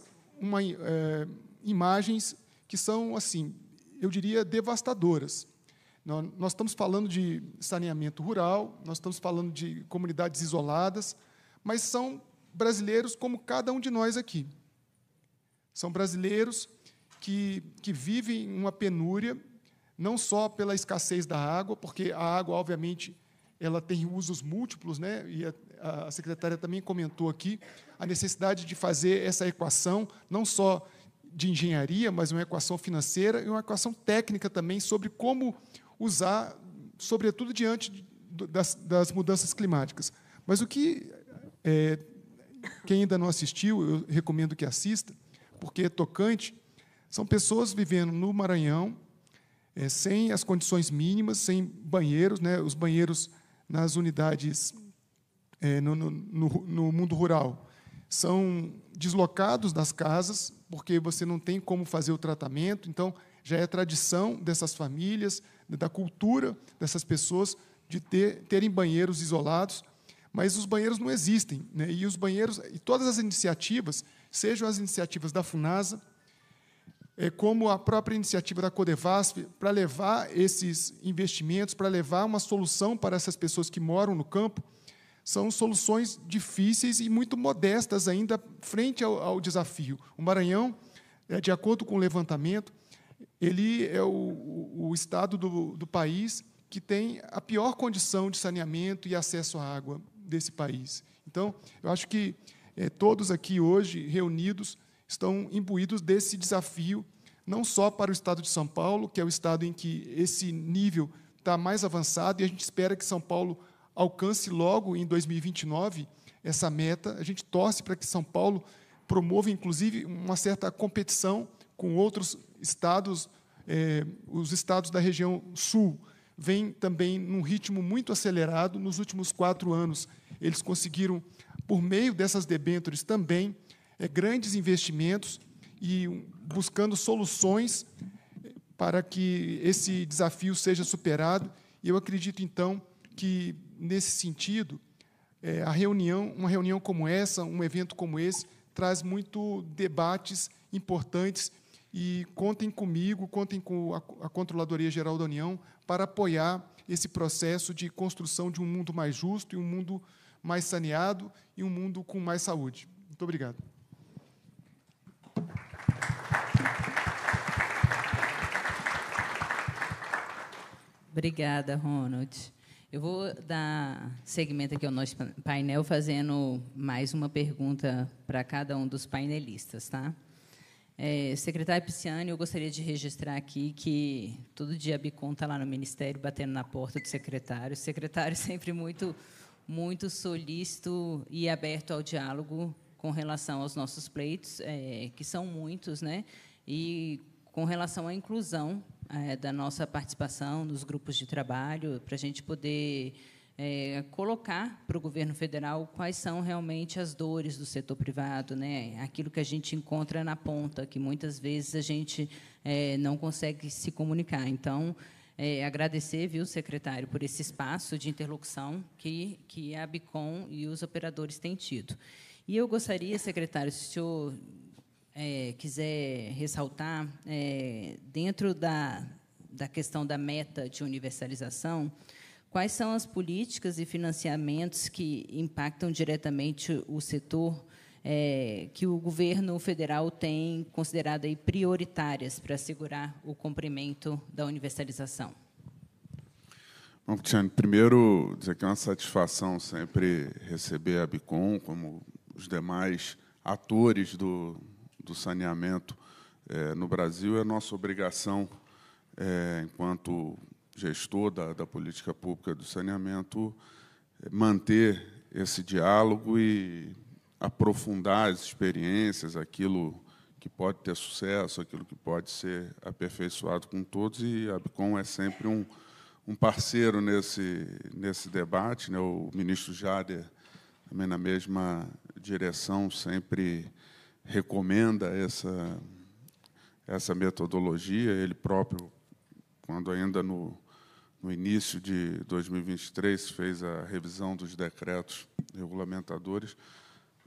imagens que são, assim, eu diria, devastadoras. Nós estamos falando de saneamento rural, nós estamos falando de comunidades isoladas, mas são brasileiros como cada um de nós aqui. São brasileiros que vivem uma penúria, não só pela escassez da água, porque a água, obviamente, ela tem usos múltiplos, né? E a secretária também comentou aqui a necessidade de fazer essa equação, não só de engenharia, mas uma equação financeira e uma equação técnica também sobre como usar, sobretudo diante das mudanças climáticas. Mas o que, quem ainda não assistiu, eu recomendo que assista, porque é tocante. São pessoas vivendo no Maranhão, sem as condições mínimas, sem banheiros, né? Os banheiros nas unidades no mundo rural são deslocados das casas, porque você não tem como fazer o tratamento. Então, já é tradição dessas famílias, da cultura dessas pessoas, de terem banheiros isolados, mas os banheiros não existem, né? E os banheiros, e todas as iniciativas, sejam as iniciativas da FUNASA, como a própria iniciativa da Codevasf, para levar esses investimentos, para levar uma solução para essas pessoas que moram no campo, são soluções difíceis e muito modestas ainda frente ao desafio. O Maranhão, de acordo com o levantamento, ele é o estado do país que tem a pior condição de saneamento e acesso à água desse país. Então, eu acho que todos aqui hoje reunidos estão imbuídos desse desafio, não só para o estado de São Paulo, que é o estado em que esse nível está mais avançado, e a gente espera que São Paulo alcance logo em 2029 essa meta. A gente torce para que São Paulo promova, inclusive, uma certa competição com outros estados. Os estados da região sul vêm também num ritmo muito acelerado. Nos últimos 4 anos, eles conseguiram, por meio dessas debêntures também, grandes investimentos e buscando soluções para que esse desafio seja superado. E eu acredito, então, que, nesse sentido, uma reunião como essa, um evento como esse, traz muito debates importantes, e contem comigo, contem com a Controladoria Geral da União para apoiar esse processo de construção de um mundo mais justo, e um mundo mais saneado, e um mundo com mais saúde. Muito obrigado. Obrigada, Ronald. Eu vou dar seguimento aqui ao nosso painel, fazendo mais uma pergunta para cada um dos painelistas, tá? Secretário Pisciani, eu gostaria de registrar aqui que todo dia a Bicom está lá no Ministério, batendo na porta do secretário. O secretário sempre muito solícito e aberto ao diálogo com relação aos nossos pleitos, que são muitos, né? E com relação à inclusão da nossa participação nos grupos de trabalho, para a gente poder colocar para o governo federal quais são realmente as dores do setor privado, né? Aquilo que a gente encontra na ponta, que muitas vezes a gente não consegue se comunicar. Então, agradecer, viu, secretário, por esse espaço de interlocução que a Bicom e os operadores têm tido. E eu gostaria, secretário, se o senhor quiser ressaltar, dentro da questão da meta de universalização, quais são as políticas e financiamentos que impactam diretamente o setor, que o governo federal tem considerado aí prioritárias para assegurar o cumprimento da universalização? Bom, Cristiane, primeiro, dizer que é uma satisfação sempre receber a Bicom, como os demais atores do saneamento no Brasil. É nossa obrigação, enquanto gestor da política pública do saneamento, manter esse diálogo e aprofundar as experiências, aquilo que pode ter sucesso, aquilo que pode ser aperfeiçoado com todos, e a Bicom é sempre um parceiro nesse debate, né? O ministro Jader, também na mesma direção, sempre recomenda essa metodologia. Ele próprio, quando ainda no início de 2023, fez a revisão dos decretos regulamentadores,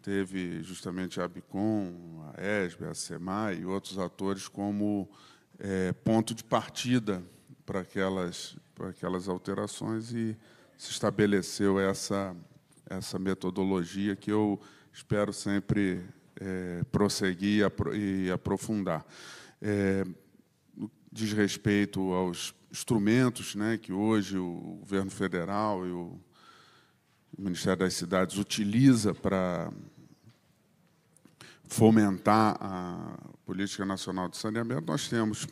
teve justamente a Bicom, a ESB, a SEMAI e outros atores como ponto de partida para aquelas alterações, e se estabeleceu essa metodologia que eu espero sempre prosseguir e aprofundar. Diz respeito aos instrumentos, né, que hoje o governo federal e o Ministério das Cidades utiliza para fomentar a Política Nacional de Saneamento. Nós temos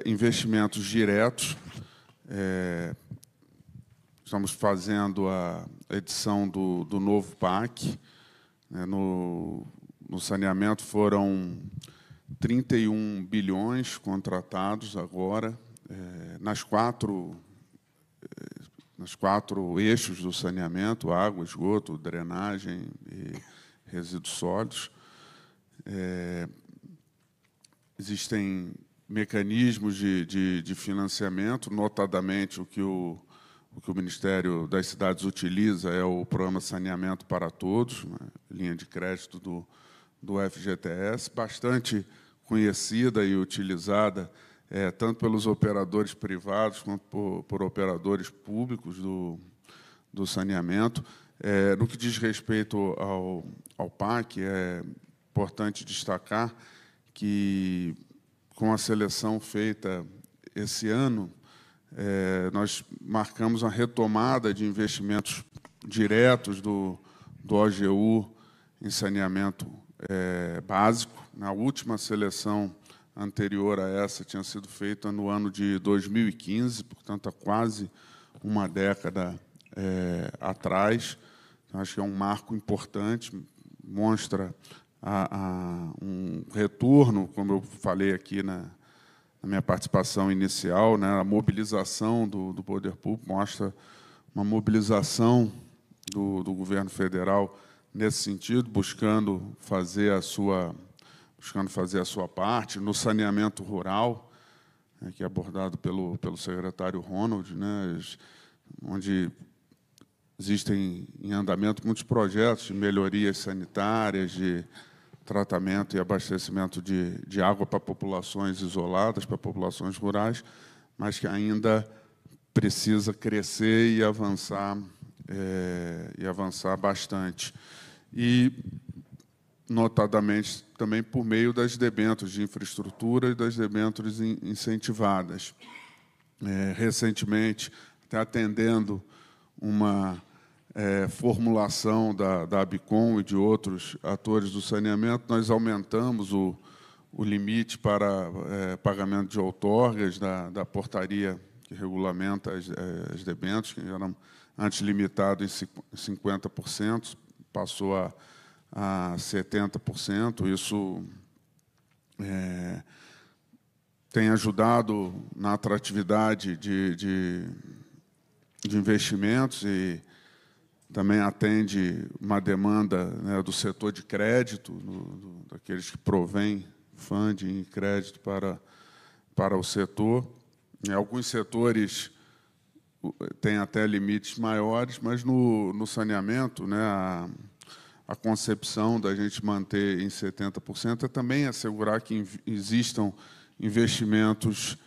investimentos diretos. Estamos fazendo a edição do novo PAC. No saneamento foram 31 bilhões contratados agora, nas quatro eixos do saneamento: água, esgoto, drenagem e resíduos sólidos. Existem mecanismos de financiamento, notadamente o que o Ministério das Cidades utiliza é o Programa Saneamento para Todos, né, linha de crédito do FGTS, bastante conhecida e utilizada tanto pelos operadores privados quanto por operadores públicos do saneamento. No que diz respeito ao PAC, é importante destacar que, com a seleção feita esse ano, nós marcamos a retomada de investimentos diretos do OGU em saneamento básico. Na última seleção anterior a essa tinha sido feita no ano de 2015, portanto, há quase uma década atrás. Então, acho que é um marco importante, mostra um retorno, como eu falei aqui na minha participação inicial, né, a mobilização do poder público, mostra uma mobilização do governo federal nesse sentido, buscando fazer a sua parte no saneamento rural, né, que é abordado pelo secretário Ronald, né, onde existem em andamento muitos projetos de melhorias sanitárias, de tratamento e abastecimento de água para populações isoladas, para populações rurais, mas que ainda precisa crescer e avançar bastante. E, notadamente, também por meio das debêntures de infraestrutura e das debêntures incentivadas. Recentemente, até atendendo uma formulação da ABICOM e de outros atores do saneamento, nós aumentamos o limite para pagamento de outorgas da portaria que regulamenta as debêntures, que eram antes limitado em 50%, passou a 70%. Isso tem ajudado na atratividade de investimentos e também atende uma demanda, né, do setor de crédito, daqueles que provêm funding e crédito para o setor. Em alguns setores tem até limites maiores, mas no saneamento, né, a concepção da gente manter em 70% é também assegurar que existam investimentos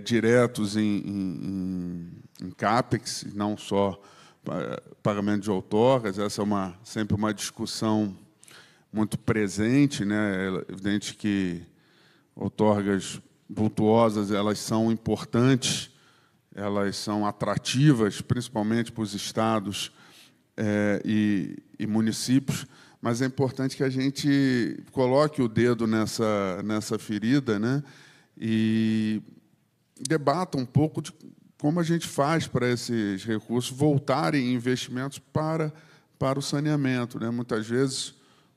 diretos em CAPEX, não só pagamento de outorgas. Essa é sempre uma discussão muito presente, né? É evidente que outorgas vultuosas, elas são importantes, elas são atrativas, principalmente para os estados e municípios, mas é importante que a gente coloque o dedo nessa ferida, né? E debata um pouco de como a gente faz para esses recursos voltarem em investimentos para o saneamento, né? Muitas vezes,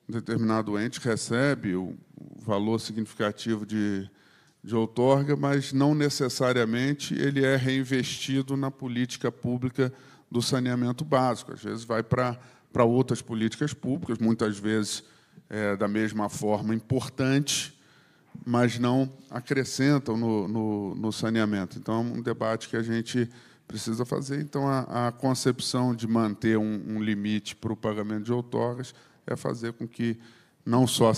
um determinado ente recebe o valor significativo de outorga, mas não necessariamente ele é reinvestido na política pública do saneamento básico. Às vezes vai para outras políticas públicas, muitas vezes da mesma forma importante, mas não acrescentam no saneamento. Então, é um debate que a gente precisa fazer. Então, a concepção de manter um limite para o pagamento de outorgas é fazer com que não só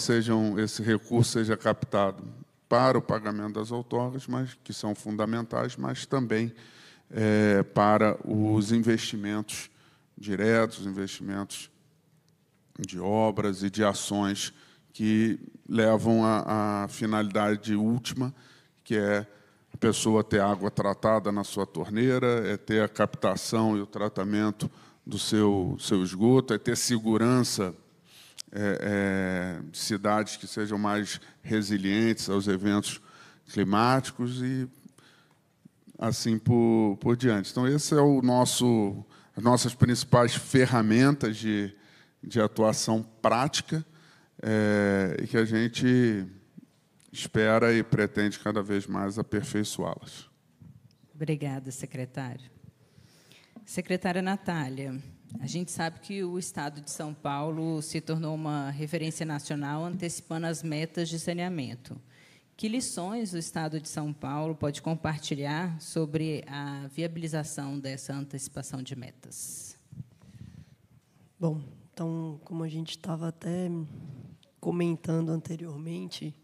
esse recurso seja captado para o pagamento das outorgas, mas que são fundamentais, mas também para os investimentos diretos, investimentos de obras e de ações que levam à finalidade última, que é a pessoa ter água tratada na sua torneira, é ter a captação e o tratamento do seu esgoto, é ter segurança de cidades que sejam mais resilientes aos eventos climáticos e assim por diante. Então, esse é as nossas principais ferramentas de atuação prática, e que a gente espera e pretende cada vez mais aperfeiçoá-las. Obrigada, secretário. Secretária Natália, a gente sabe que o Estado de São Paulo se tornou uma referência nacional antecipando as metas de saneamento, Que lições o Estado de São Paulo pode compartilhar sobre a viabilização dessa antecipação de metas? Bom, então, como a gente estava até comentando anteriormente,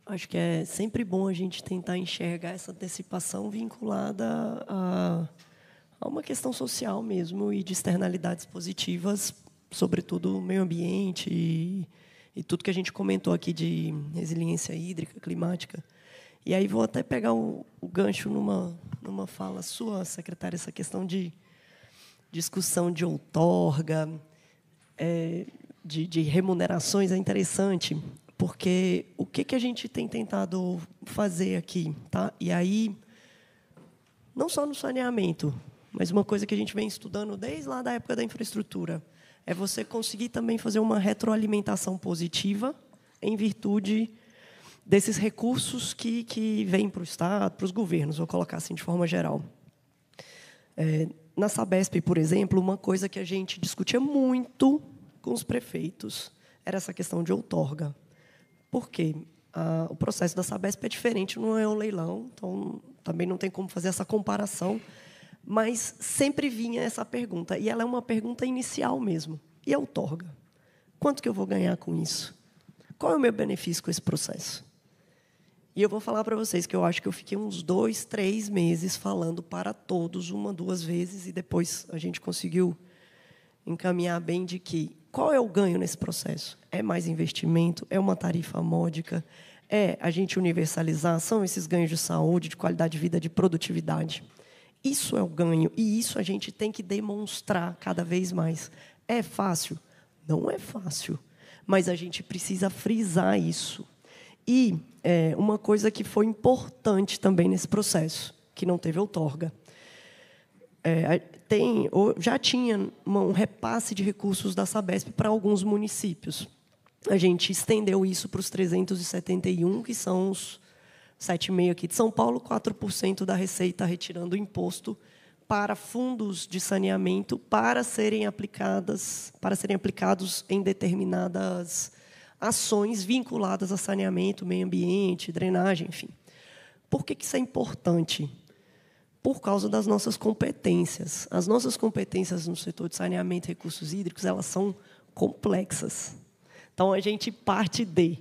acho que é sempre bom a gente tentar enxergar essa antecipação vinculada a uma questão social mesmo e de externalidades positivas, sobretudo o meio ambiente e tudo que a gente comentou aqui de resiliência hídrica, climática. E aí vou até pegar o gancho numa fala sua, secretária, essa questão de discussão de outorga, de remunerações é interessante, porque o que a gente tem tentado fazer aqui, tá? E aí, não só no saneamento, mas uma coisa que a gente vem estudando desde lá da época da infraestrutura, é você conseguir também fazer uma retroalimentação positiva em virtude desses recursos que vêm para o Estado, para os governos, vou colocar assim de forma geral. Na Sabesp, por exemplo, uma coisa que a gente discutia muito com os prefeitos era essa questão de outorga. Por quê? O processo da Sabesp é diferente, não é um leilão, então também não tem como fazer essa comparação, mas sempre vinha essa pergunta, e ela é uma pergunta inicial mesmo. E a outorga? Quanto que eu vou ganhar com isso? Qual é o meu benefício com esse processo? E eu vou falar para vocês que eu acho que eu fiquei uns 2, 3 meses falando para todos, 1, 2 vezes, e depois a gente conseguiu encaminhar bem de que qual é o ganho nesse processo? É mais investimento? É uma tarifa módica? É a gente universalizar? São esses ganhos de saúde, de qualidade de vida, de produtividade? Isso é o ganho, e isso a gente tem que demonstrar cada vez mais. É fácil? Não é fácil, mas a gente precisa frisar isso. E uma coisa que foi importante também nesse processo, que não teve outorga, já tinha um repasse de recursos da Sabesp para alguns municípios. A gente estendeu isso para os 371, que são os 7,5% aqui de São Paulo, 4% da receita retirando o imposto para fundos de saneamento para serem aplicados em determinadas ações vinculadas a saneamento, meio ambiente, drenagem, enfim. Por que isso é importante? Por causa das nossas competências. As nossas competências no setor de saneamento e recursos hídricos, elas são complexas. Então, a gente parte de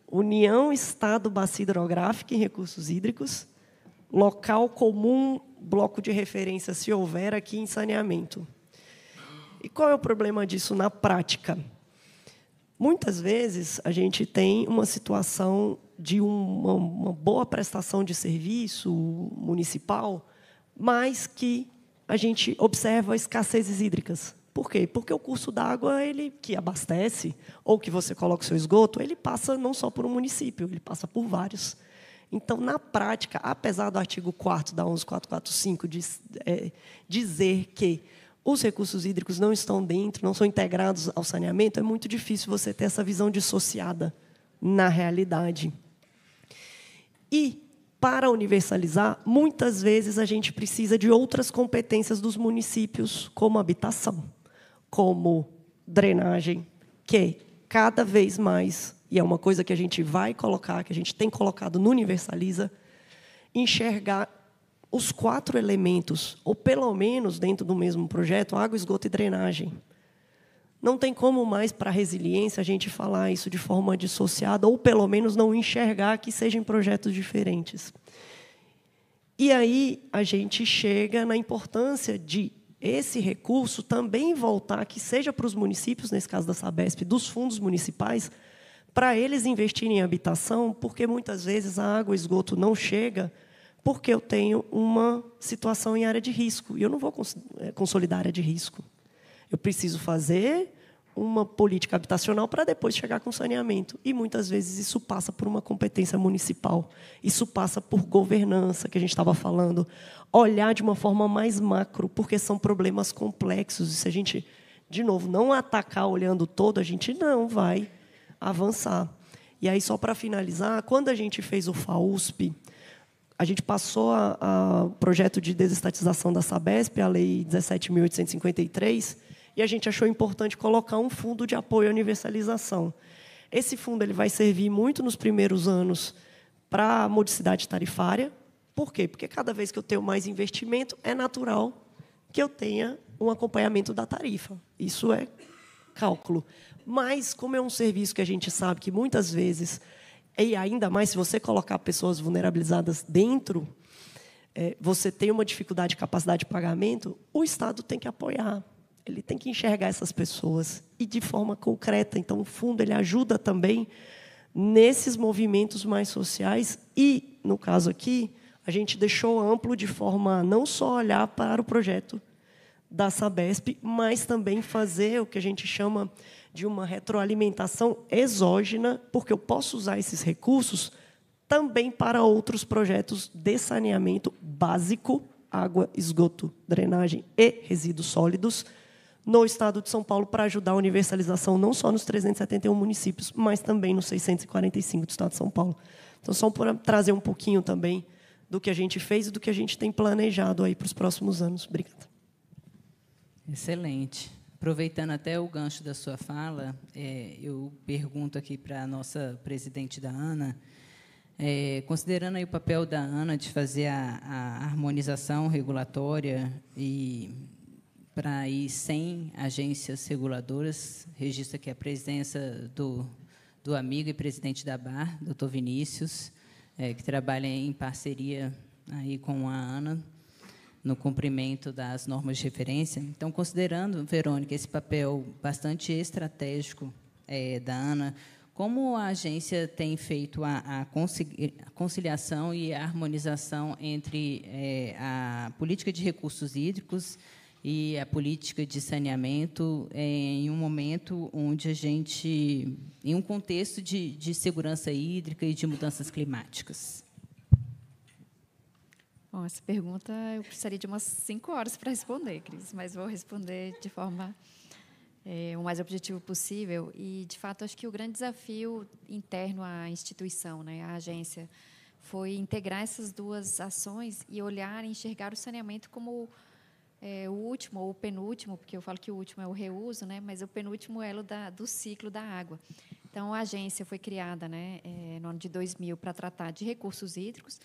União, Estado, Bacia Hidrográfica e Recursos Hídricos, local comum, bloco de referência, se houver, aqui em saneamento. E qual é o problema disso na prática? Muitas vezes, a gente tem uma situação de uma boa prestação de serviço municipal, mas que a gente observa escassezes hídricas. Por quê? Porque o curso d'água, ele que abastece, ou que você coloca o seu esgoto, ele passa não só por um município, ele passa por vários. Então, na prática, apesar do artigo 4º da 11445 dizer que os recursos hídricos não estão dentro, não são integrados ao saneamento, é muito difícil você ter essa visão dissociada na realidade. E, para universalizar, muitas vezes a gente precisa de outras competências dos municípios, como habitação, como drenagem, que cada vez mais, e é uma coisa que a gente vai colocar, que a gente tem colocado no Universaliza, enxergar os 4 elementos, ou pelo menos dentro do mesmo projeto, água, esgoto e drenagem. Não tem como mais, para a resiliência, a gente falar isso de forma dissociada, ou pelo menos não enxergar que sejam projetos diferentes. E aí a gente chega na importância de esse recurso também voltar, que seja para os municípios, nesse caso da Sabesp, dos fundos municipais, para eles investirem em habitação, porque muitas vezes a água e esgoto não chega porque eu tenho uma situação em área de risco, e eu não vou consolidar área de risco. Eu preciso fazer uma política habitacional para depois chegar com saneamento. E, muitas vezes, isso passa por uma competência municipal. Isso passa por governança, que a gente estava falando. Olhar de uma forma mais macro, porque são problemas complexos. E se a gente, de novo, não atacar olhando todo, a gente não vai avançar. E aí, só para finalizar, quando a gente fez o FAUSP, a gente passou a projeto de desestatização da Sabesp, a Lei 17.853, e a gente achou importante colocar um fundo de apoio à universalização. Esse fundo ele vai servir muito nos primeiros anos para a modicidade tarifária. Por quê? Porque cada vez que eu tenho mais investimento, é natural que eu tenha um acompanhamento da tarifa. Isso é cálculo. Mas, como é um serviço que a gente sabe que, muitas vezes, e ainda mais se você colocar pessoas vulnerabilizadas dentro, você tem uma dificuldade de capacidade de pagamento, o Estado tem que apoiar. Ele tem que enxergar essas pessoas, e de forma concreta. Então, o fundo ele ajuda também nesses movimentos mais sociais. E, no caso aqui, a gente deixou amplo de forma a não só olhar para o projeto da Sabesp, mas também fazer o que a gente chama de uma retroalimentação exógena, porque eu posso usar esses recursos também para outros projetos de saneamento básico, água, esgoto, drenagem e resíduos sólidos, no Estado de São Paulo, para ajudar a universalização não só nos 371 municípios, mas também nos 645 do Estado de São Paulo. Então, só para trazer um pouquinho também do que a gente fez e do que a gente tem planejado aí para os próximos anos. Obrigada. Excelente. Aproveitando até o gancho da sua fala, eu pergunto aqui para a nossa presidente da ANA, considerando aí o papel da ANA de fazer a harmonização regulatória e para ir sem agências reguladoras, registra aqui a presença do amigo e presidente da ABAR, doutor Vinícius, que trabalha em parceria aí com a ANA, no cumprimento das normas de referência. Então, considerando, Verônica, esse papel bastante estratégico da ANA, como a agência tem feito a conciliação e a harmonização entre a política de recursos hídricos e a política de saneamento em um momento onde a gente, em um contexto de segurança hídrica e de mudanças climáticas? Bom, essa pergunta eu precisaria de umas 5 horas para responder, Cris, mas vou responder de forma o mais objetiva possível. E, de fato, acho que o grande desafio interno à instituição, né, à agência, foi integrar essas duas ações e olhar e enxergar o saneamento como o último ou o penúltimo, porque eu falo que o último é o reuso, né, mas o penúltimo elo do ciclo da água. Então, a agência foi criada, né, no ano de 2000 para tratar de recursos hídricos.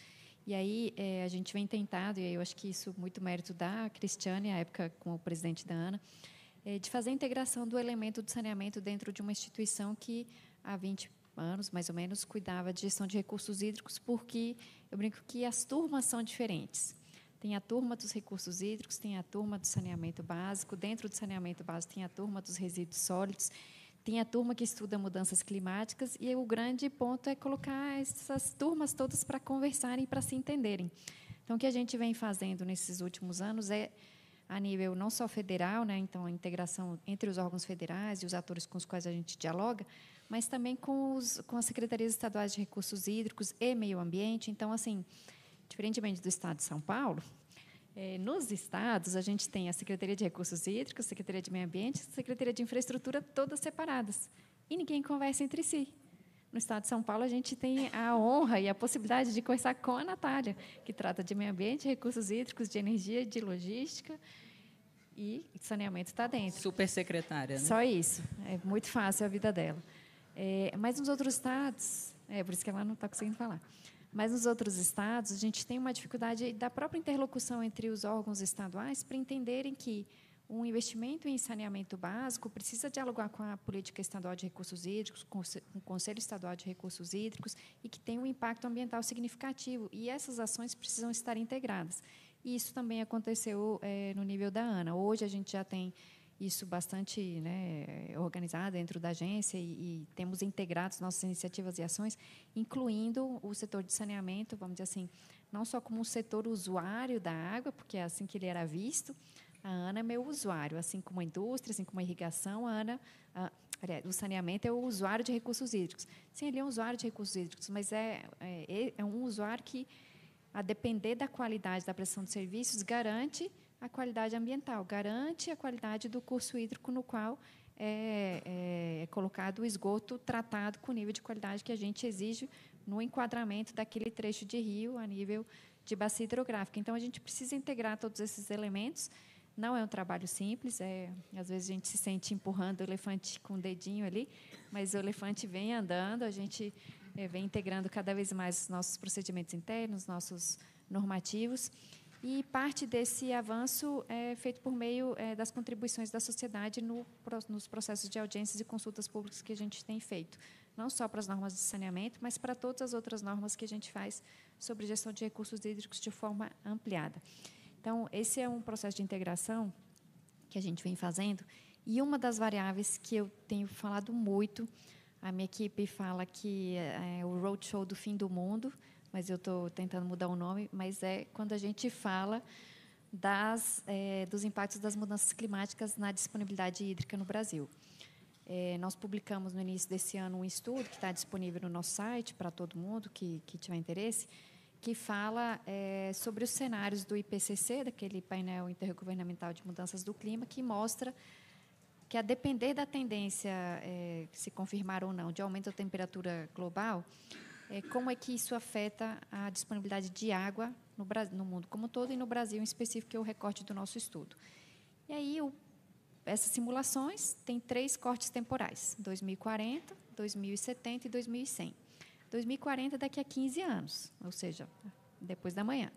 E aí a gente vem tentado, e eu acho que isso muito mérito da Cristiane, à época como presidente da ANA, de fazer a integração do elemento do saneamento dentro de uma instituição que há 20 anos, mais ou menos, cuidava de gestão de recursos hídricos, porque eu brinco que as turmas são diferentes. Tem a turma dos recursos hídricos, tem a turma do saneamento básico, dentro do saneamento básico tem a turma dos resíduos sólidos, tem a turma que estuda mudanças climáticas, e o grande ponto é colocar essas turmas todas para conversarem, para se entenderem. Então, o que a gente vem fazendo nesses últimos anos a nível não só federal, né, então, a integração entre os órgãos federais e os atores com os quais a gente dialoga, mas também com as secretarias estaduais de recursos hídricos e meio ambiente. Então, assim, diferentemente do Estado de São Paulo, nos estados, a gente tem a Secretaria de Recursos Hídricos, a Secretaria de Meio Ambiente, a Secretaria de Infraestrutura, todas separadas. E ninguém conversa entre si. No Estado de São Paulo, a gente tem a honra e a possibilidade de conversar com a Natália, que trata de meio ambiente, recursos hídricos, de energia, de logística, e saneamento está dentro. Super secretária, né? Só isso. É muito fácil a vida dela. Mas nos outros estados, por isso que ela não está conseguindo falar. Mas nos outros estados, a gente tem uma dificuldade da própria interlocução entre os órgãos estaduais para entenderem que um investimento em saneamento básico precisa dialogar com a política estadual de recursos hídricos, com o Conselho Estadual de Recursos Hídricos, e que tem um impacto ambiental significativo. E essas ações precisam estar integradas. E isso também aconteceu no nível da ANA. Hoje, a gente já tem isso bastante, né, organizado dentro da agência, e temos integrado nossas iniciativas e ações, incluindo o setor de saneamento, vamos dizer assim, não só como um setor usuário da água, porque é assim que ele era visto. A ANA é meu usuário, assim como a indústria, assim como a irrigação, o saneamento é o usuário de recursos hídricos. Sim, ele é um usuário de recursos hídricos, mas é um usuário que, a depender da qualidade da prestação de serviços, garante a qualidade ambiental, garante a qualidade do curso hídrico no qual é colocado o esgoto tratado com o nível de qualidade que a gente exige no enquadramento daquele trecho de rio a nível de bacia hidrográfica. Então, a gente precisa integrar todos esses elementos Não é um trabalho simples, às vezes a gente se sente empurrando o elefante com o dedinho ali, mas o elefante vem andando, a gente vem integrando cada vez mais os nossos procedimentos internos, nossos normativos, e parte desse avanço é feito por meio das contribuições da sociedade nos processos de audiências e consultas públicas que a gente tem feito, não só para as normas de saneamento, mas para todas as outras normas que a gente faz sobre gestão de recursos hídricos de forma ampliada. Então, esse é um processo de integração que a gente vem fazendo, e uma das variáveis que eu tenho falado muito, a minha equipe fala que é o roadshow do fim do mundo, mas eu estou tentando mudar o nome, mas é quando a gente fala dos impactos das mudanças climáticas na disponibilidade hídrica no Brasil. Nós publicamos, no início desse ano, um estudo que está disponível no nosso site para todo mundo que tiver interesse, que fala sobre os cenários do IPCC, daquele painel intergovernamental de mudanças do clima, que mostra que, a depender da tendência, se confirmar ou não, de aumento da temperatura global, como é que isso afeta a disponibilidade de água no mundo como um todo e no Brasil em específico, que é o recorte do nosso estudo. E aí, essas simulações têm 3 cortes temporais: 2040, 2070 e 2100. 2040 daqui a 15 anos, ou seja, depois da manhã.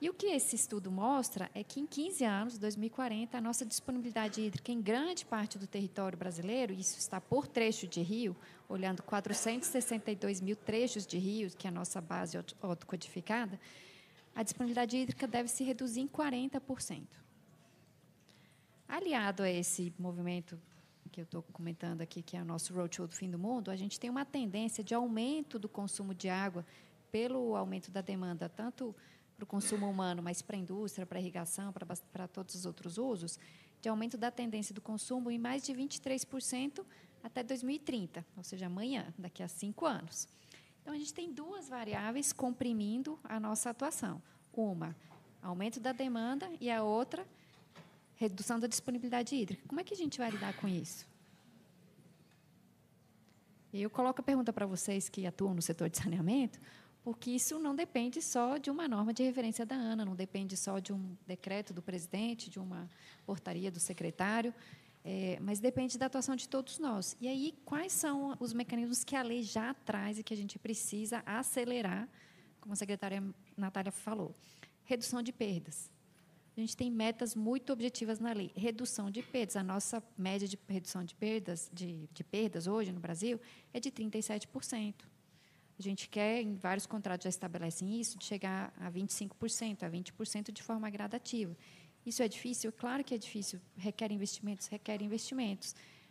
E o que esse estudo mostra é que, em 15 anos, 2040, a nossa disponibilidade hídrica em grande parte do território brasileiro, isso está por trecho de rio, olhando 462 mil trechos de rios, que é a nossa base autocodificada, a disponibilidade hídrica deve se reduzir em 40%. Aliado a esse movimento que eu estou comentando aqui, que é o nosso roadshow do fim do mundo, a gente tem uma tendência de aumento do consumo de água pelo aumento da demanda, tanto para o consumo humano, mas para a indústria, para a irrigação, para todos os outros usos, de aumento da tendência do consumo em mais de 23% até 2030, ou seja, amanhã, daqui a 5 anos. Então, a gente tem 2 variáveis comprimindo a nossa atuação. Uma, aumento da demanda, e a outra, redução da disponibilidade hídrica. Como é que a gente vai lidar com isso? Eu coloco a pergunta para vocês que atuam no setor de saneamento, porque isso não depende só de uma norma de referência da ANA, não depende só de um decreto do presidente, de uma portaria do secretário, mas depende da atuação de todos nós. E aí, quais são os mecanismos que a lei já traz e que a gente precisa acelerar, como a secretária Natália falou? Redução de perdas. A gente tem metas muito objetivas na lei. Redução de perdas. A nossa média de redução de perdas, de perdas hoje no Brasil é de 37%. A gente quer, em vários contratos já estabelecem isso, de chegar a 25%, a 20% de forma gradativa. Isso é difícil? Claro que é difícil. Requer investimentos.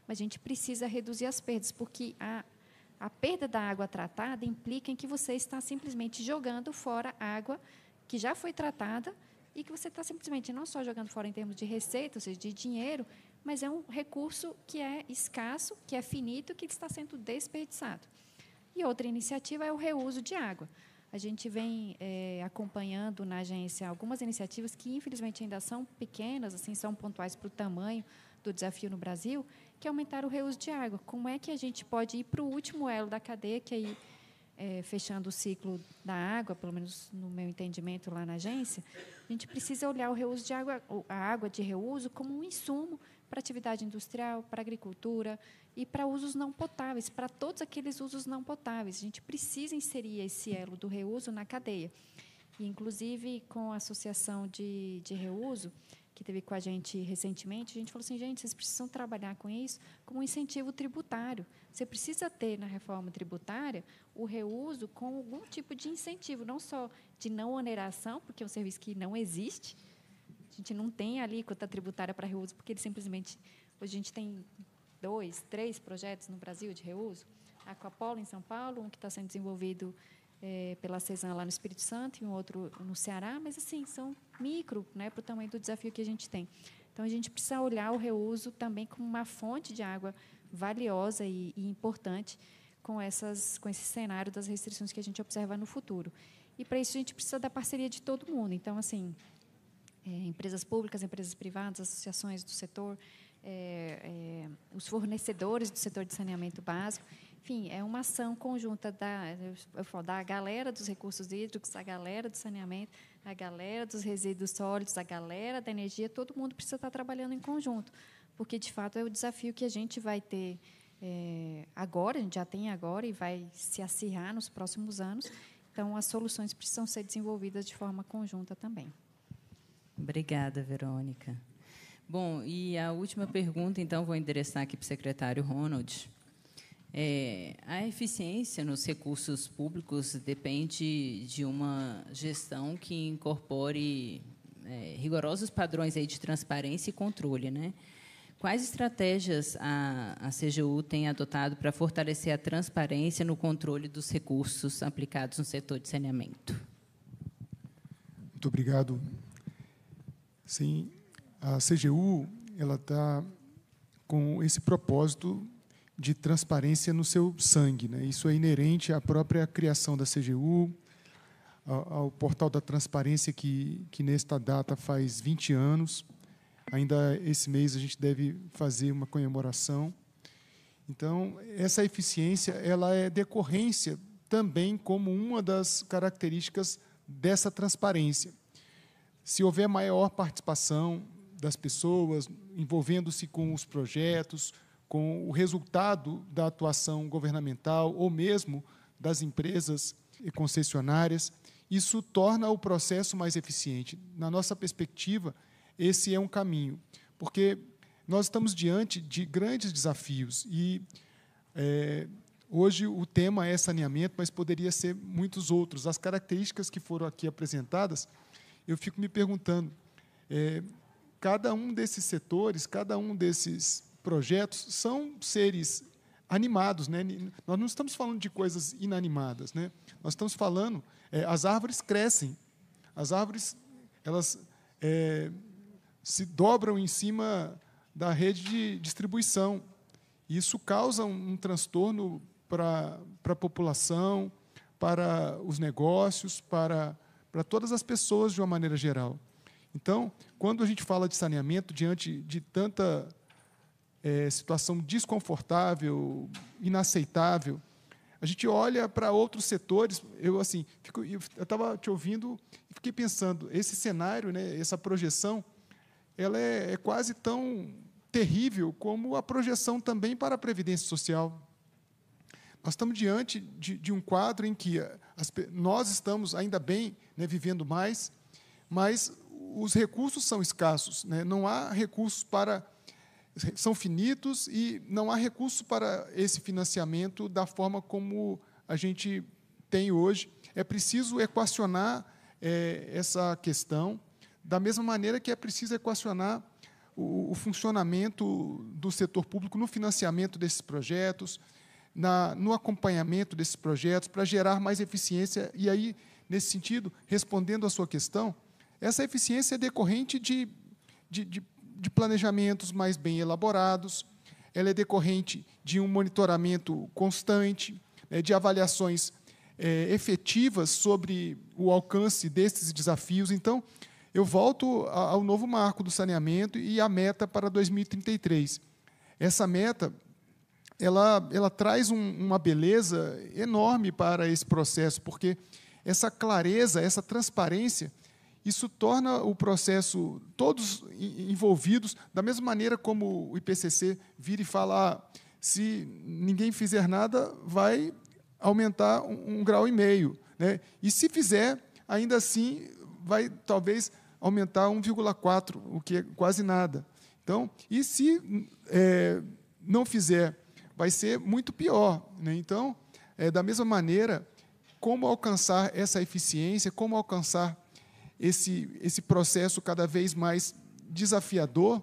Mas a gente precisa reduzir as perdas, porque a perda da água tratada implica em que você está simplesmente jogando fora água que já foi tratada e que você está simplesmente não só jogando fora em termos de receita, ou seja, de dinheiro, mas é um recurso que é escasso, que é finito, que está sendo desperdiçado. E outra iniciativa é o reuso de água. A gente vem acompanhando na agência algumas iniciativas que, infelizmente, ainda são pequenas, assim, são pontuais para o tamanho do desafio no Brasil, que é aumentar o reuso de água. Como é que a gente pode ir para o último elo da cadeia, que aí, fechando o ciclo da água, pelo menos no meu entendimento lá na agência, a gente precisa olhar o reuso de água, a água de reuso, como um insumo para atividade industrial, para agricultura e para usos não potáveis, para todos aqueles usos não potáveis. A gente precisa inserir esse elo do reuso na cadeia. E, inclusive, com a Associação de Reuso, que teve com a gente recentemente, a gente falou assim, gente, vocês precisam trabalhar com isso como um incentivo tributário. Você precisa ter, na reforma tributária, o reuso com algum tipo de incentivo, não só de não oneração, porque é um serviço que não existe. A gente não tem alíquota tributária para reuso, porque ele simplesmente... Hoje a gente tem 2, 3 projetos no Brasil de reuso. A Aquapolo, em São Paulo, um que está sendo desenvolvido pela CESAM lá no Espírito Santo e um outro no Ceará, mas, assim, são micro, né, para o tamanho do desafio que a gente tem. Então, a gente precisa olhar o reuso também como uma fonte de água valiosa e importante com esse cenário das restrições que a gente observa no futuro. E, para isso, a gente precisa da parceria de todo mundo. Então, assim, empresas públicas, empresas privadas, associações do setor, os fornecedores do setor de saneamento básico. Enfim, é uma ação conjunta da galera dos recursos hídricos, da galera do saneamento, a galera dos resíduos sólidos, a galera da energia, todo mundo precisa estar trabalhando em conjunto, porque, de fato, é o desafio que a gente vai ter agora, a gente já tem agora e vai se acirrar nos próximos anos. Então, as soluções precisam ser desenvolvidas de forma conjunta também. Obrigada, Verônica. Bom, e a última pergunta, então, vou endereçar aqui para o secretário Ronald. A eficiência nos recursos públicos depende de uma gestão que incorpore rigorosos padrões aí de transparência e controle, né? Quais estratégias a CGU tem adotado para fortalecer a transparência no controle dos recursos aplicados no setor de saneamento? Muito obrigado. Sim, a CGU ela está com esse propósito de transparência no seu sangue, né? Isso é inerente à própria criação da CGU, ao portal da transparência que nesta data faz 20 anos. Ainda esse mês a gente deve fazer uma comemoração. Então, essa eficiência ela é decorrência também como uma das características dessa transparência. Se houver maior participação das pessoas, envolvendo-se com os projetos, com o resultado da atuação governamental ou mesmo das empresas e concessionárias, isso torna o processo mais eficiente. Na nossa perspectiva, esse é um caminho, porque nós estamos diante de grandes desafios e hoje o tema é saneamento, mas poderia ser muitos outros. As características que foram aqui apresentadas, eu fico me perguntando, cada um desses setores, cada um desses projetos são seres animados, né? Nós não estamos falando de coisas inanimadas, né? Nós estamos falando, as árvores crescem, as árvores elas se dobram em cima da rede de distribuição. Isso causa um transtorno para a população, para os negócios, para todas as pessoas de uma maneira geral. Então, quando a gente fala de saneamento, diante de tanta situação desconfortável, inaceitável, a gente olha para outros setores. Eu estava te ouvindo e fiquei pensando, esse cenário, né, essa projeção, ela é quase tão terrível como a projeção também para a Previdência Social. Nós estamos diante de um quadro em que nós estamos, ainda bem, né, vivendo mais, mas os recursos são escassos, né? Não há recursos são finitos e não há recursos para esse financiamento da forma como a gente tem hoje. É preciso equacionar essa questão, da mesma maneira que é preciso equacionar o funcionamento do setor público no financiamento desses projetos, no acompanhamento desses projetos, para gerar mais eficiência. E aí, nesse sentido, respondendo à sua questão, essa eficiência é decorrente de planejamentos mais bem elaborados, ela é decorrente de um monitoramento constante, de avaliações efetivas sobre o alcance desses desafios. Então, eu volto ao novo marco do saneamento e à meta para 2033. Essa meta ela traz uma beleza enorme para esse processo, porque essa clareza, essa transparência, isso torna o processo, todos envolvidos, da mesma maneira como o IPCC vira e fala, se ninguém fizer nada, vai aumentar 1,5 grau, né? E se fizer, ainda assim, vai talvez aumentar 1,4, o que é quase nada. Então, e se não fizer, vai ser muito pior, né? Então, da mesma maneira, como alcançar essa eficiência, como alcançar esse processo cada vez mais desafiador,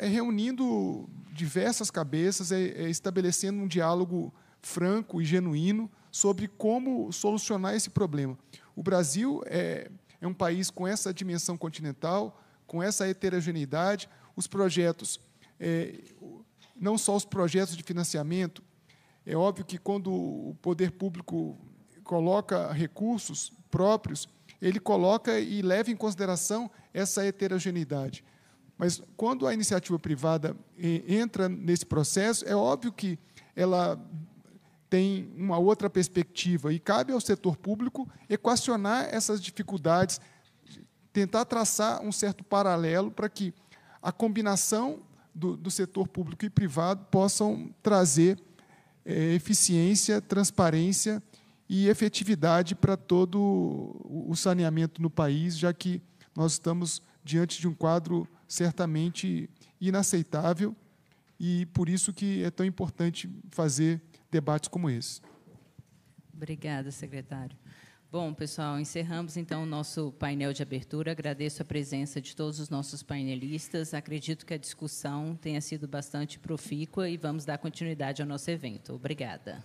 reunindo diversas cabeças, estabelecendo um diálogo franco e genuíno sobre como solucionar esse problema. O Brasil é um país com essa dimensão continental, com essa heterogeneidade. Os projetos, não só os projetos de financiamento, é óbvio que quando o poder público coloca recursos próprios, ele coloca e leva em consideração essa heterogeneidade. Mas, quando a iniciativa privada entra nesse processo, é óbvio que ela tem uma outra perspectiva, e cabe ao setor público equacionar essas dificuldades, tentar traçar um certo paralelo para que a combinação do setor público e privado possam trazer eficiência, transparência e efetividade para todo o saneamento no país, já que nós estamos diante de um quadro certamente inaceitável, e por isso que é tão importante fazer debates como esse. Obrigada, secretário. Bom, pessoal, encerramos, então, o nosso painel de abertura. Agradeço a presença de todos os nossos painelistas. Acredito que a discussão tenha sido bastante profícua e vamos dar continuidade ao nosso evento. Obrigada.